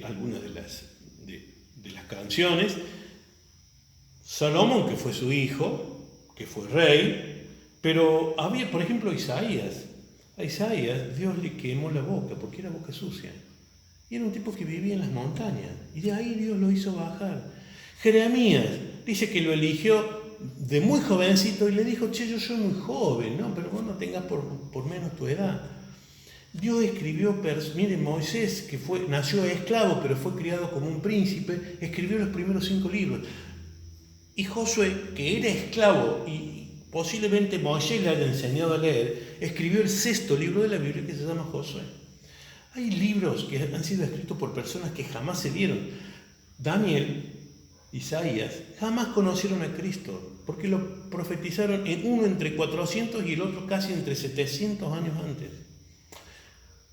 algunas de las canciones, Salomón, que fue su hijo, que fue rey, pero había, por ejemplo, Isaías. A Isaías Dios le quemó la boca, porque era boca sucia. Y era un tipo que vivía en las montañas, y de ahí Dios lo hizo bajar. Jeremías dice que lo eligió de muy jovencito y le dijo, che, yo soy muy joven, ¿no? Pero vos no tengas por menos tu edad. Dios escribió, miren, Moisés, que nació esclavo, pero fue criado como un príncipe, escribió los primeros 5 libros. Y Josué, que era esclavo, y posiblemente Moisés le haya enseñado a leer, escribió el 6º libro de la Biblia, que se llama Josué. Hay libros que han sido escritos por personas que jamás se vieron. Daniel, Isaías, jamás conocieron a Cristo, porque lo profetizaron en uno entre 400 y el otro casi entre 700 años antes.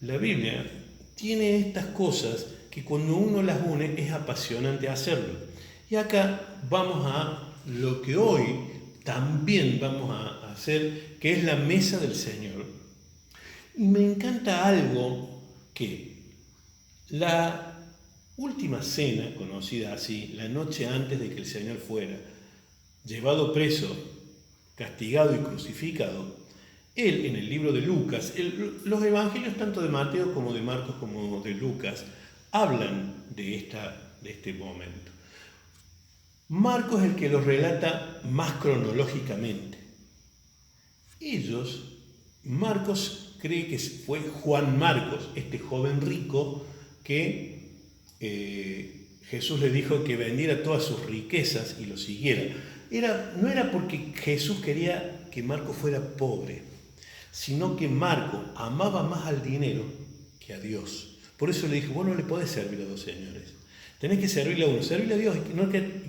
La Biblia tiene estas cosas que cuando uno las une es apasionante hacerlo. Y acá vamos a lo que hoy también vamos a hacer, que es la mesa del Señor. Y me encanta algo que la última cena, conocida así, la noche antes de que el Señor fuera llevado preso, castigado y crucificado, él en el libro de Lucas, los evangelios tanto de Mateo como de Marcos como de Lucas hablan de este momento. Marcos es el que los relata más cronológicamente. Marcos cree que fue Juan Marcos, este joven rico que Jesús le dijo que vendiera todas sus riquezas y lo siguiera. No era porque Jesús quería que Marcos fuera pobre, sino que Marcos amaba más al dinero que a Dios. Por eso le dijo, vos no le podés servir a dos señores. Tenés que servirle a uno, servirle a Dios.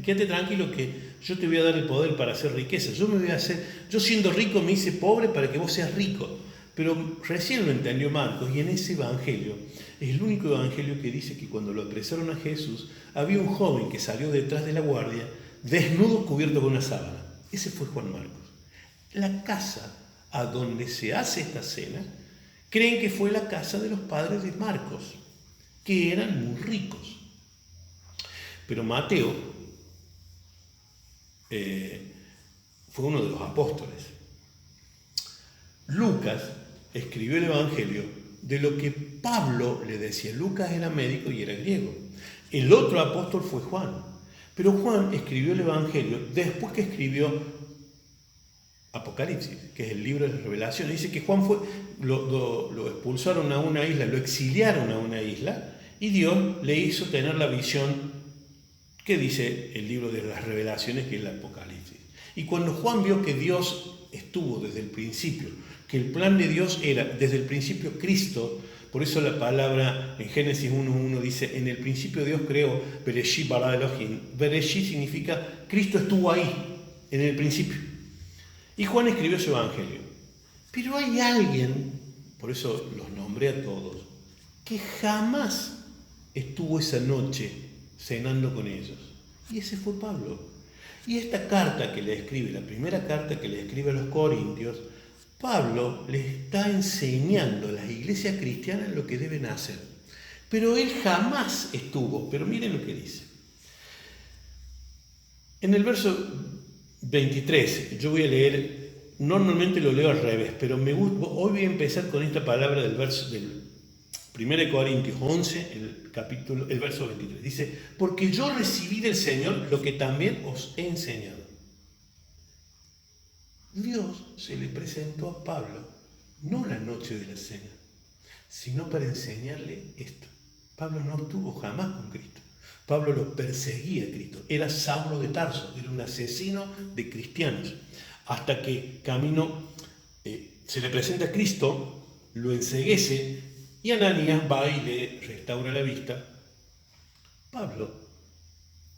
Quédate tranquilo que yo te voy a dar el poder para hacer riqueza. Yo siendo rico me hice pobre para que vos seas rico. Pero recién lo entendió Marcos y en ese evangelio, es el único evangelio que dice que cuando lo apresaron a Jesús, había un joven que salió detrás de la guardia, desnudo, cubierto con una sábana. Ese fue Juan Marcos. La casa a donde se hace esta cena, creen que fue la casa de los padres de Marcos, que eran muy ricos. Pero Mateo fue uno de los apóstoles. Lucas escribió el Evangelio de lo que Pablo le decía. Lucas era médico y era griego. El otro apóstol fue Juan. Pero Juan escribió el Evangelio después que escribió Apocalipsis, que es el libro de la Revelación. Dice que Juan lo expulsaron a una isla, lo exiliaron a una isla, y Dios le hizo tener la visión que dice el libro de las Revelaciones, que es el Apocalipsis. Y cuando Juan vio que Dios estuvo desde el principio, que el plan de Dios era desde el principio Cristo, por eso la palabra en Génesis 1:1 dice, en el principio Dios creó, Bereshit bara Elohim. Bereshit significa Cristo estuvo ahí, en el principio. Y Juan escribió su evangelio. Pero hay alguien, por eso los nombré a todos, que jamás estuvo esa noche cenando con ellos. Y ese fue Pablo. Y esta carta que le escribe, la primera carta que le escribe a los Corintios, Pablo les está enseñando a las iglesias cristianas lo que deben hacer. Pero él jamás estuvo. Pero miren lo que dice. En el verso 23, yo voy a leer, normalmente lo leo al revés, pero hoy voy a empezar con esta palabra del 1 Corintios 11, el verso 23. Dice, porque yo recibí del Señor lo que también os he enseñado. Dios se le presentó a Pablo, no la noche de la cena, sino para enseñarle esto. Pablo no estuvo jamás con Cristo. Pablo lo perseguía a Cristo. Era Saulo de Tarso, era un asesino de cristianos. Hasta que camino se le presenta a Cristo, lo enceguece y Ananías va y le restaura la vista. Pablo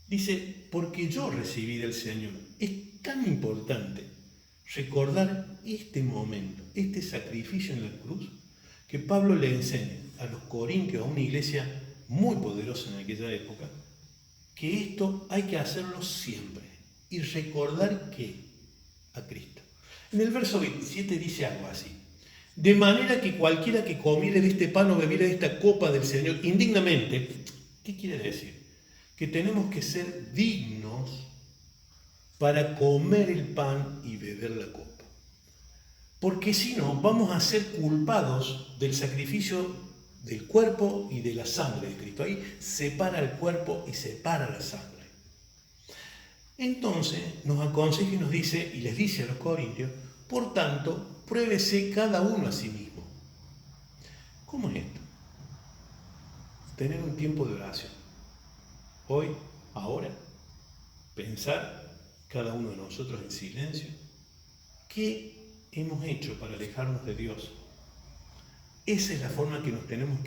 dice, porque yo recibí del Señor. Es tan importante recordar este momento, este sacrificio en la cruz, que Pablo le enseña a los corintios, a una iglesia muy poderosa en aquella época, que esto hay que hacerlo siempre y recordar que a Cristo. En el verso 27 dice algo así, de manera que cualquiera que comiere de este pan o bebiere de esta copa del Señor indignamente, ¿qué quiere decir? Que tenemos que ser dignos para comer el pan y beber la copa. Porque si no, vamos a ser culpados del sacrificio del cuerpo y de la sangre de Cristo. Ahí separa el cuerpo y separa la sangre. Entonces nos aconseja y nos dice, y les dice a los corintios, por tanto, pruébese cada uno a sí mismo. ¿Cómo es esto? Tener un tiempo de oración. Hoy, ahora, pensar cada uno de nosotros en silencio, ¿qué hemos hecho para alejarnos de Dios? Esa es la forma que nos tenemos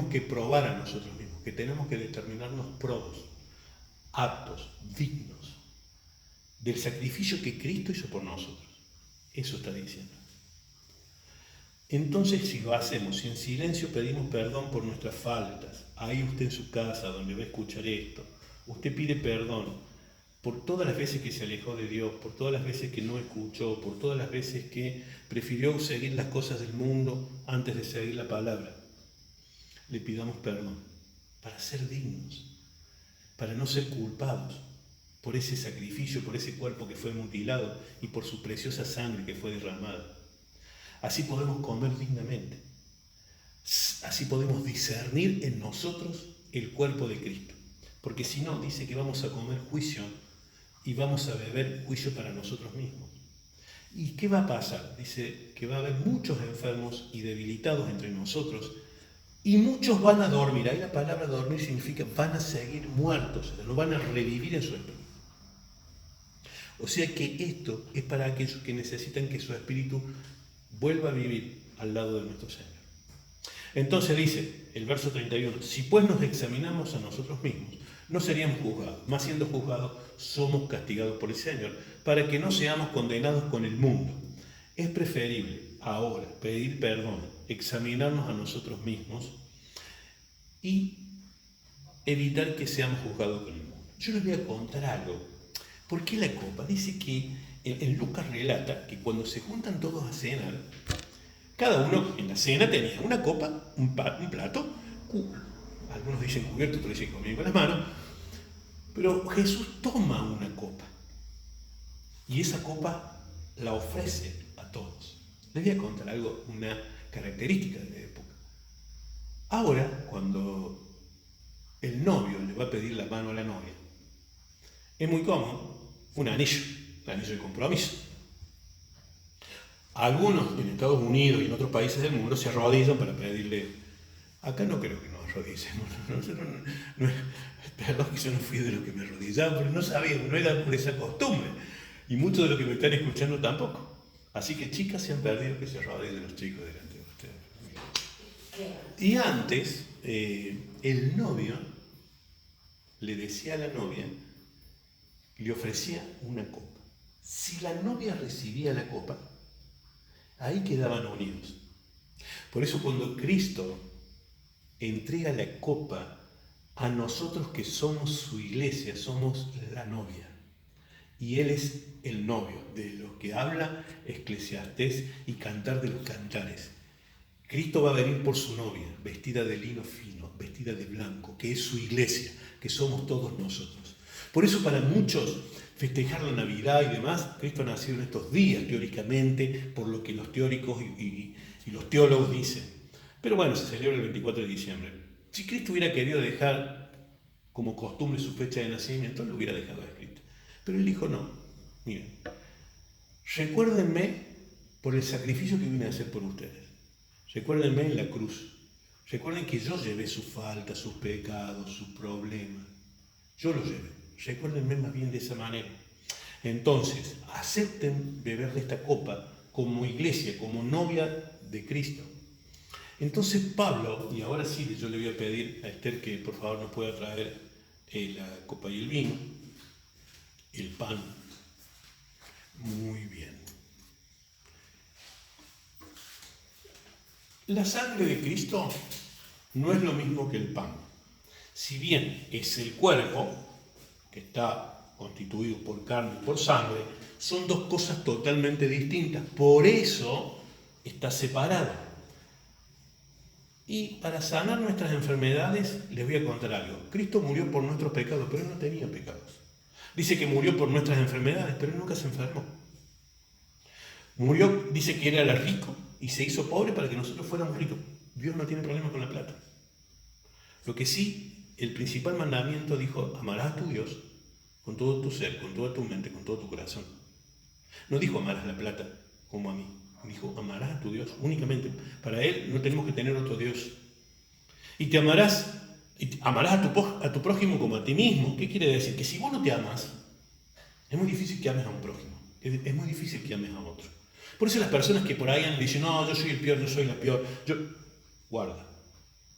que probar a nosotros mismos, que tenemos que determinarnos probos, aptos, dignos del sacrificio que Cristo hizo por nosotros. Eso está diciendo. Entonces, si lo hacemos, si en silencio pedimos perdón por nuestras faltas, ahí usted en su casa, donde va a escuchar esto, usted pide perdón por todas las veces que se alejó de Dios, por todas las veces que no escuchó, por todas las veces que prefirió seguir las cosas del mundo antes de seguir la palabra, le pidamos perdón para ser dignos, para no ser culpados por ese sacrificio, por ese cuerpo que fue mutilado y por su preciosa sangre que fue derramada. Así podemos comer dignamente. Así podemos discernir en nosotros el cuerpo de Cristo. Porque si no, dice que vamos a comer juicio y vamos a beber juicio para nosotros mismos. ¿Y qué va a pasar? Dice que va a haber muchos enfermos y debilitados entre nosotros y muchos van a dormir. Ahí la palabra dormir significa van a seguir muertos, no van a revivir en su espíritu. O sea que esto es para aquellos que necesitan que su espíritu vuelva a vivir al lado de nuestro Señor. Entonces dice el verso 31, si pues nos examinamos a nosotros mismos, no seríamos juzgados, más siendo juzgados somos castigados por el Señor, para que no seamos condenados con el mundo. Es preferible ahora pedir perdón, examinarnos a nosotros mismos y evitar que seamos juzgados con el mundo. Yo les voy a contar algo. ¿Por qué la copa? Dice que en Lucas relata que cuando se juntan todos a cenar, cada uno en la cena tenía una copa, un plato, algunos dicen cubierto, otros dicen comido con las manos, pero Jesús toma una copa y esa copa la ofrece a todos. Les voy a contar algo, una característica de la época. Ahora, cuando el novio le va a pedir la mano a la novia, es muy común un anillo de compromiso. Algunos en Estados Unidos y en otros países del mundo se arrodillan para pedirle. Acá no creo que nos arrodillemos. Perdón que yo no fui de los que me arrodillaban, pero no sabía, no era por esa costumbre. Y muchos de los que me están escuchando tampoco. Así que chicas se han perdido que se arrodillen los chicos delante de ustedes. Y antes, el novio le decía a la novia, le ofrecía una copa. Si la novia recibía la copa, ahí quedaban unidos. Por eso cuando Cristo entrega la copa a nosotros que somos su iglesia, somos la novia. Y Él es el novio, de lo que habla Eclesiastés y Cantar de los Cantares. Cristo va a venir por su novia, vestida de lino fino, vestida de blanco, que es su iglesia, que somos todos nosotros. Por eso para muchos festejar la Navidad y demás, Cristo ha nacido en estos días, teóricamente, por lo que los teóricos y los teólogos dicen. Pero bueno, se celebra el 24 de diciembre. Si Cristo hubiera querido dejar como costumbre su fecha de nacimiento, lo hubiera dejado escrito. Pero Él dijo no. Miren, recuérdenme por el sacrificio que vine a hacer por ustedes. Recuérdenme en la cruz. Recuerden que yo llevé sus faltas, sus pecados, sus problemas. Yo los llevé. Recuérdenme más bien de esa manera. Entonces, acepten beber de esta copa como iglesia, como novia de Cristo. Entonces Pablo, y ahora sí yo le voy a pedir a Esther que por favor nos pueda traer la copa y el vino, el pan. Muy bien. La sangre de Cristo no es lo mismo que el pan. Si bien es el cuerpo, que está constituido por carne y por sangre, son dos cosas totalmente distintas. Por eso está separado. Y para sanar nuestras enfermedades, les voy a contar algo. Cristo murió por nuestros pecados, pero Él no tenía pecados. Dice que murió por nuestras enfermedades, pero Él nunca se enfermó. Murió, dice que era rico y se hizo pobre para que nosotros fuéramos ricos. Dios no tiene problema con la plata. Lo que sí, el principal mandamiento dijo, amarás a tu Dios con todo tu ser, con toda tu mente, con todo tu corazón. No dijo amarás la plata como a mí. Dijo amarás a tu Dios únicamente. Para Él no tenemos que tener otro Dios. Y te amarás a tu prójimo como a ti mismo. ¿Qué quiere decir? Que si vos no te amas, es muy difícil que ames a un prójimo. Es muy difícil que ames a otro. Por eso las personas que por ahí andan diciendo, no, yo soy el peor, yo soy la peor. Guarda.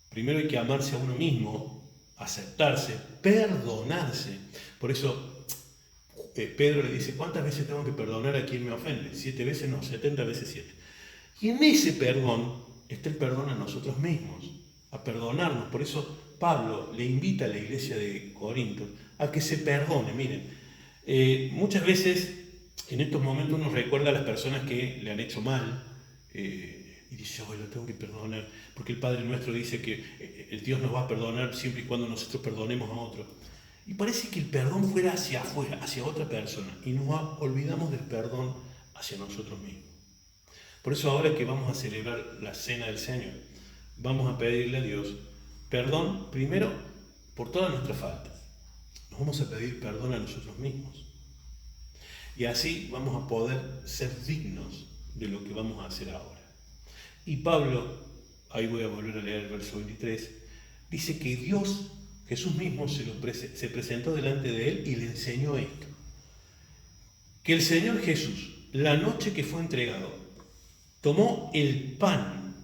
Primero hay que amarse a uno mismo, aceptarse, perdonarse. Por eso Pedro le dice, ¿cuántas veces tengo que perdonar a quien me ofende? 7 veces, no, 70 veces 7. Y en ese perdón está el perdón a nosotros mismos, a perdonarnos. Por eso Pablo le invita a la iglesia de Corinto a que se perdone. Miren, Muchas veces en estos momentos uno recuerda a las personas que le han hecho mal y dice, oh, lo tengo que perdonar, porque el Padre Nuestro dice que el Dios nos va a perdonar siempre y cuando nosotros perdonemos a otro. Y parece que el perdón fuera hacia afuera, hacia otra persona, y nos olvidamos del perdón hacia nosotros mismos. Por eso ahora que vamos a celebrar la Cena del Señor, vamos a pedirle a Dios perdón primero por todas nuestras faltas. Nos vamos a pedir perdón a nosotros mismos. Y así vamos a poder ser dignos de lo que vamos a hacer ahora. Y Pablo, ahí voy a volver a leer el verso 23, dice que Dios, Jesús mismo, se presentó delante de él y le enseñó esto. Que el Señor Jesús, la noche que fue entregado, tomó el pan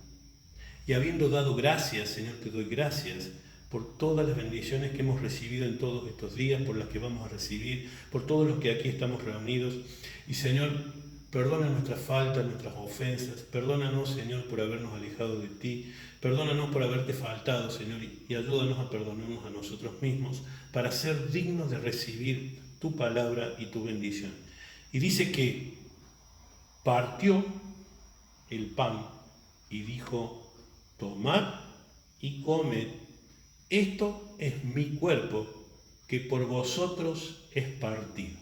y habiendo dado gracias, Señor, te doy gracias por todas las bendiciones que hemos recibido en todos estos días, por las que vamos a recibir, por todos los que aquí estamos reunidos. Y Señor, perdona nuestras faltas, nuestras ofensas, perdónanos, Señor, por habernos alejado de ti, perdónanos por haberte faltado, Señor, y ayúdanos a perdonarnos a nosotros mismos para ser dignos de recibir tu palabra y tu bendición. Y dice que partió el pan y dijo, tomad y comed, esto es mi cuerpo que por vosotros es partido.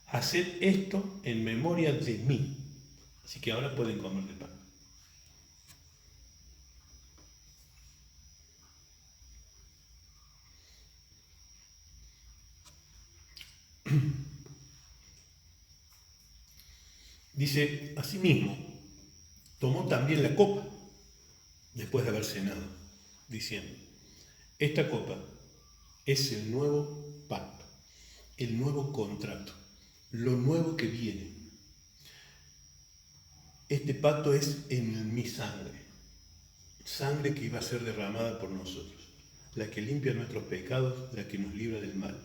Haced esto en memoria de mí. Así que ahora pueden comer del pan. Dice, asimismo, tomó también la copa después de haber cenado, diciendo, esta copa es el nuevo pacto, el nuevo contrato, lo nuevo que viene. Este pacto es en mi sangre, sangre que iba a ser derramada por nosotros, la que limpia nuestros pecados, la que nos libra del mal.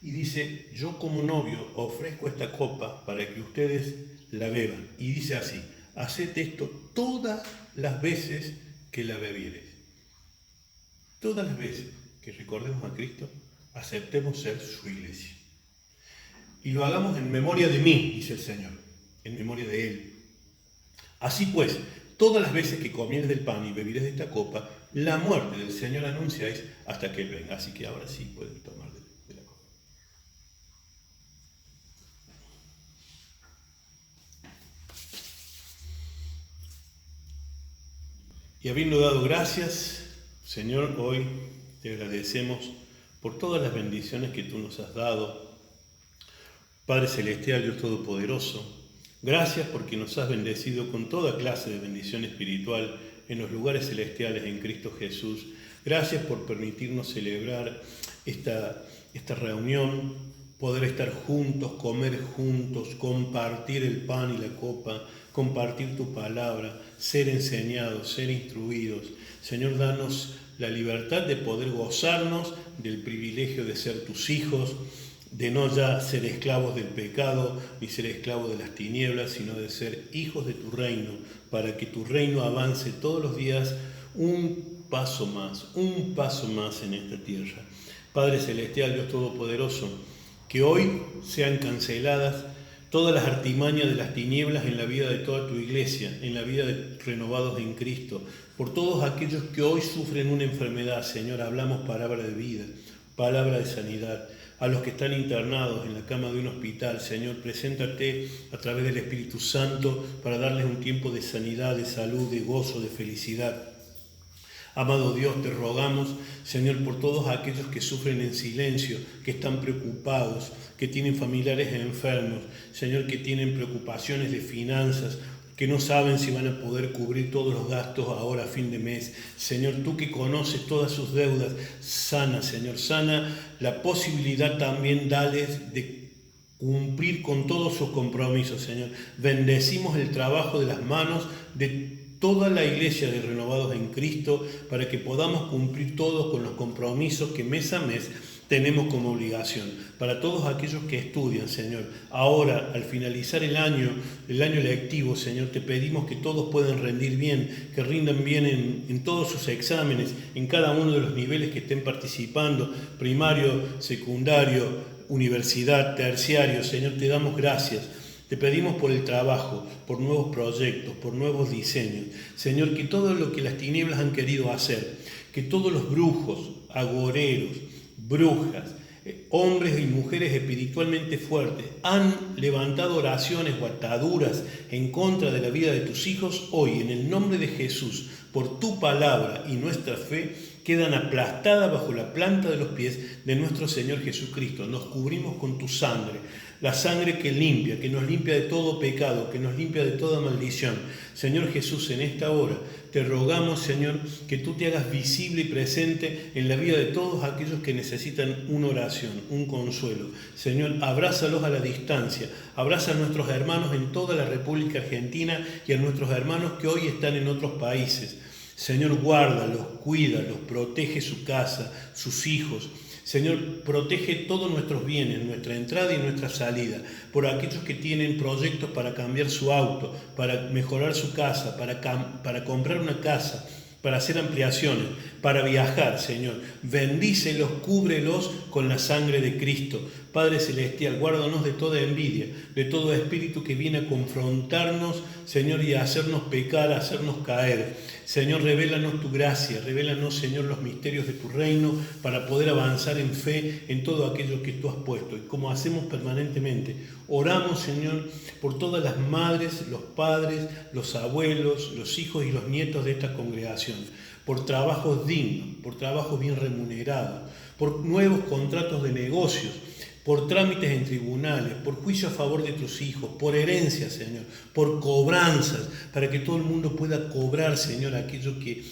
Y dice, yo como novio ofrezco esta copa para que ustedes la beban. Y dice así, haced esto todas las veces que la bebiereis. Todas las veces que recordemos a Cristo, aceptemos ser su iglesia. Y lo hagamos en memoria de mí, dice el Señor, en memoria de Él. Así pues, todas las veces que comieres del pan y bebieres de esta copa, la muerte del Señor anunciáis hasta que Él venga. Así que ahora sí pueden tomar de la copa. Y habiendo dado gracias, Señor, hoy te agradecemos por todas las bendiciones que tú nos has dado. Padre Celestial, Dios Todopoderoso, gracias porque nos has bendecido con toda clase de bendición espiritual en los lugares celestiales en Cristo Jesús. Gracias por permitirnos celebrar esta reunión, poder estar juntos, comer juntos, compartir el pan y la copa, compartir tu palabra, ser enseñados, ser instruidos. Señor, danos la libertad de poder gozarnos del privilegio de ser tus hijos, de no ya ser esclavos del pecado, ni ser esclavos de las tinieblas, sino de ser hijos de tu reino, para que tu reino avance todos los días un paso más en esta tierra. Padre Celestial, Dios Todopoderoso, que hoy sean canceladas todas las artimañas de las tinieblas en la vida de toda tu iglesia, en la vida de renovados en Cristo. Por todos aquellos que hoy sufren una enfermedad, Señor, hablamos palabra de vida, palabra de sanidad. A los que están internados en la cama de un hospital, Señor, preséntate a través del Espíritu Santo para darles un tiempo de sanidad, de salud, de gozo, de felicidad. Amado Dios, te rogamos, Señor, por todos aquellos que sufren en silencio, que están preocupados, que tienen familiares enfermos, Señor, que tienen preocupaciones de finanzas, que no saben si van a poder cubrir todos los gastos ahora a fin de mes. Señor, tú que conoces todas sus deudas, sana, Señor, sana la posibilidad también, dales de cumplir con todos sus compromisos, Señor. Bendecimos el trabajo de las manos de toda la iglesia de Renovados en Cristo para que podamos cumplir todos con los compromisos que mes a mes tenemos como obligación. Para todos aquellos que estudian, Señor, ahora al finalizar el año lectivo, Señor, te pedimos que todos puedan rendir bien, que rindan bien en todos sus exámenes, en cada uno de los niveles que estén participando, primario, secundario, universidad, terciario, Señor, te damos gracias. Te pedimos por el trabajo, por nuevos proyectos, por nuevos diseños. Señor, que todo lo que las tinieblas han querido hacer, que todos los brujos, agoreros, brujas, hombres y mujeres espiritualmente fuertes han levantado oraciones o ataduras en contra de la vida de tus hijos, hoy en el nombre de Jesús, por tu palabra y nuestra fe, quedan aplastadas bajo la planta de los pies de nuestro Señor Jesucristo. Nos cubrimos con tu sangre, la sangre que limpia, que nos limpia de todo pecado, que nos limpia de toda maldición. Señor Jesús, en esta hora te rogamos, Señor, que tú te hagas visible y presente en la vida de todos aquellos que necesitan una oración, un consuelo. Señor, abrázalos a la distancia, abraza a nuestros hermanos en toda la República Argentina y a nuestros hermanos que hoy están en otros países. Señor, guárdalos, cuídalos, protege su casa, sus hijos. Señor, protege todos nuestros bienes, nuestra entrada y nuestra salida, por aquellos que tienen proyectos para cambiar su auto, para mejorar su casa, para comprar una casa, para hacer ampliaciones, para viajar, Señor. Bendícelos, cúbrelos con la sangre de Cristo. Padre Celestial, guárdanos de toda envidia, de todo espíritu que viene a confrontarnos, Señor, y a hacernos pecar, a hacernos caer. Señor, revélanos tu gracia, revélanos, Señor, los misterios de tu reino para poder avanzar en fe en todo aquello que tú has puesto. Y como hacemos permanentemente, oramos, Señor, por todas las madres, los padres, los abuelos, los hijos y los nietos de esta congregación, por trabajos dignos, por trabajos bien remunerados, por nuevos contratos de negocios, por trámites en tribunales, por juicio a favor de tus hijos, por herencias, Señor, por cobranzas, para que todo el mundo pueda cobrar, Señor, aquello que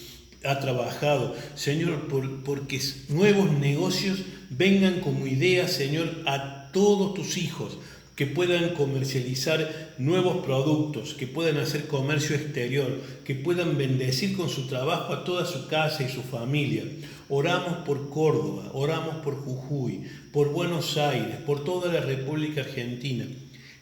ha trabajado, Señor, porque nuevos negocios vengan como idea, Señor, a todos tus hijos, que puedan comercializar nuevos productos, que puedan hacer comercio exterior, que puedan bendecir con su trabajo a toda su casa y su familia. Oramos por Córdoba, oramos por Jujuy, por Buenos Aires, por toda la República Argentina.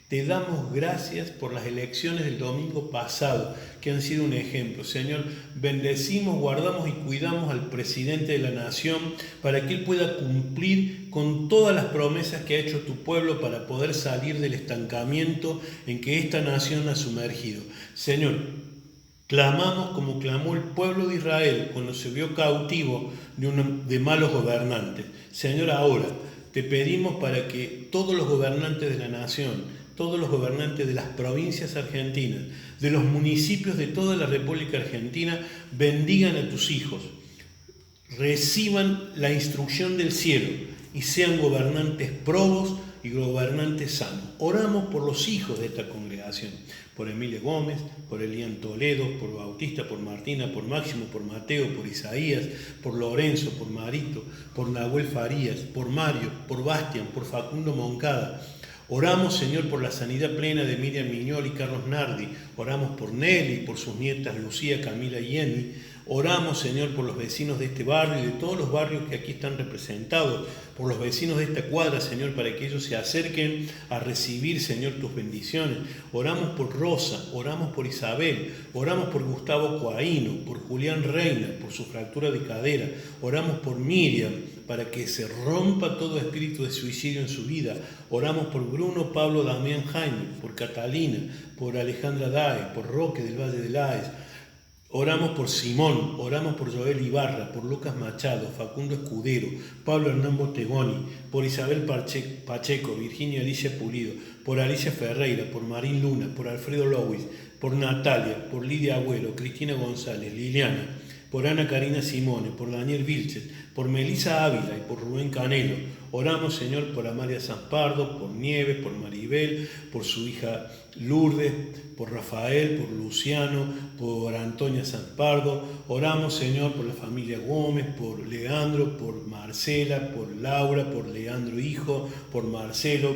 Te damos gracias por las elecciones del domingo pasado, que han sido un ejemplo. Señor, bendecimos, guardamos y cuidamos al presidente de la nación para que él pueda cumplir con todas las promesas que ha hecho tu pueblo para poder salir del estancamiento en que esta nación ha sumergido. Señor, clamamos como clamó el pueblo de Israel cuando se vio cautivo de malos gobernantes. Señor, ahora te pedimos para que todos los gobernantes de la nación, todos los gobernantes de las provincias argentinas, de los municipios de toda la República Argentina, bendigan a tus hijos, reciban la instrucción del cielo y sean gobernantes probos y gobernantes sanos. Oramos por los hijos de esta congregación, por Emilia Gómez, por Elian Toledo, por Bautista, por Martina, por Máximo, por Mateo, por Isaías, por Lorenzo, por Marito, por Nahuel Farías, por Mario, por Bastián, por Facundo Moncada. Oramos, Señor, por la sanidad plena de Miriam Miñol y Carlos Nardi. Oramos por Nelly, por sus nietas Lucía, Camila y Emi. Oramos, Señor, por los vecinos de este barrio y de todos los barrios que aquí están representados, por los vecinos de esta cuadra, Señor, para que ellos se acerquen a recibir, Señor, tus bendiciones. Oramos por Rosa, oramos por Isabel, oramos por Gustavo Coaíno, por Julián Reina, por su fractura de cadera. Oramos por Miriam, para que se rompa todo espíritu de suicidio en su vida. Oramos por Bruno, Pablo, Damián, Jaime, por Catalina, por Alejandra Daes, por Roque del Valle de Laes. Oramos por Simón, oramos por Joel Ibarra, por Lucas Machado, Facundo Escudero, Pablo Hernán Bottegoni, por Isabel Pacheco, Virginia Alicia Pulido, por Alicia Ferreira, por Marín Luna, por Alfredo Lowis, por Natalia, por Lidia Abuelo, Cristina González, Liliana, por Ana Karina Simone, por Daniel Vilches, por Melisa Ávila y por Rubén Canelo. Oramos, Señor, por Amalia Zanspardo, por Nieves, por Maribel, por su hija Lourdes, por Rafael, por Luciano, por Antonia Zanspardo. Oramos, Señor, por la familia Gómez, por Leandro, por Marcela, por Laura, por Leandro hijo, por Marcelo.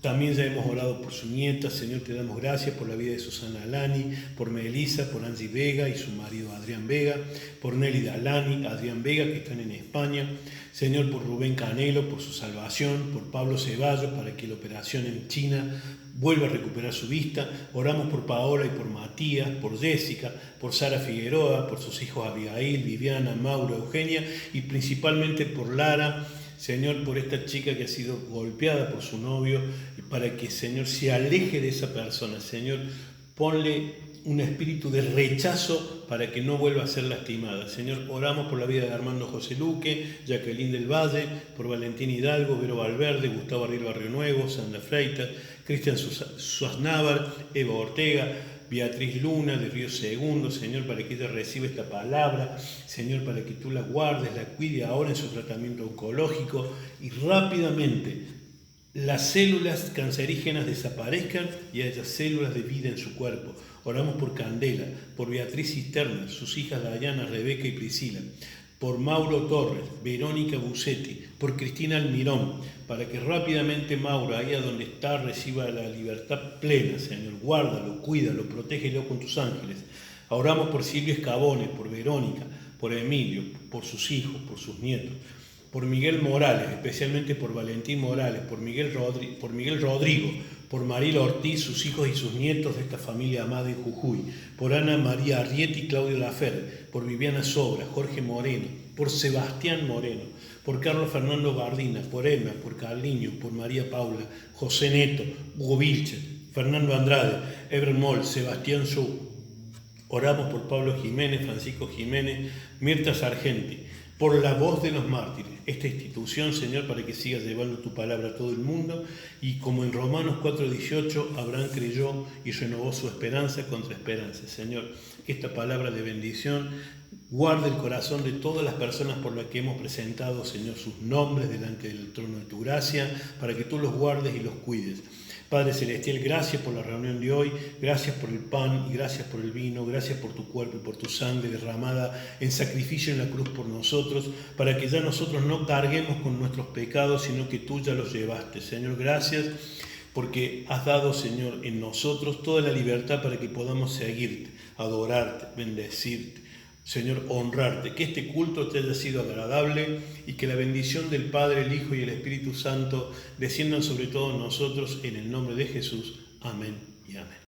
También ya hemos orado por su nieta. Señor, te damos gracias por la vida de Susana Alani, por Melissa, por Angie Vega y su marido Adrián Vega, por Nelly Dalani, Adrián Vega, que están en España. Señor, por Rubén Canelo, por su salvación, por Pablo Ceballos, para que la operación en China vuelva a recuperar su vista. Oramos por Paola y por Matías, por Jessica, por Sara Figueroa, por sus hijos Abigail, Viviana, Mauro, Eugenia y principalmente por Lara, Señor, por esta chica que ha sido golpeada por su novio, y para que, Señor, se aleje de esa persona. Señor, ponle un espíritu de rechazo para que no vuelva a ser lastimada. Señor, oramos por la vida de Armando José Luque, Jacqueline del Valle, por Valentín Hidalgo, Vero Valverde, Gustavo Arriel Barrio Nuevo, Sandra Freitas, Cristian Suaznávar, Eva Ortega, Beatriz Luna de Río Segundo, Señor, para que ella reciba esta palabra, Señor, para que tú la guardes, la cuides ahora en su tratamiento oncológico y rápidamente las células cancerígenas desaparezcan y haya células de vida en su cuerpo. Oramos por Candela, por Beatriz Cisterna, sus hijas Dayana, Rebeca y Priscila, por Mauro Torres, Verónica Bucetti, por Cristina Almirón, para que rápidamente Mauro, ahí a donde está, reciba la libertad plena, Señor. Guárdalo, cuídalo, protégelo con tus ángeles. Oramos por Silvio Escabone, por Verónica, por Emilio, por sus hijos, por sus nietos, por Miguel Morales, especialmente por Valentín Morales, por Miguel Rodrigo, por Marila Ortiz, sus hijos y sus nietos de esta familia amada en Jujuy, por Ana María Arrieti y Claudio Lafer, por Viviana Sobra, Jorge Moreno, por Sebastián Moreno, por Carlos Fernando Bardina, por Emma, por Carliño, por María Paula, José Neto, Hugo Vilches, Fernando Andrade, Eber Moll, Sebastián Sou. Oramos por Pablo Jiménez, Francisco Jiménez, Mirta Sargenti, por la voz de los mártires, esta institución, Señor, para que sigas llevando tu palabra a todo el mundo, y como en Romanos 4:18, Abraham creyó y renovó su esperanza contra esperanza. Señor, que esta palabra de bendición guarde el corazón de todas las personas por las que hemos presentado, Señor, sus nombres delante del trono de tu gracia, para que tú los guardes y los cuides. Padre Celestial, gracias por la reunión de hoy, gracias por el pan y gracias por el vino, gracias por tu cuerpo y por tu sangre derramada en sacrificio en la cruz por nosotros, para que ya nosotros no carguemos con nuestros pecados, sino que tú ya los llevaste. Señor, gracias porque has dado, Señor, en nosotros toda la libertad para que podamos seguirte, adorarte, bendecirte. Señor, honrarte, que este culto te haya sido agradable y que la bendición del Padre, el Hijo y el Espíritu Santo desciendan sobre todos nosotros en el nombre de Jesús. Amén y amén.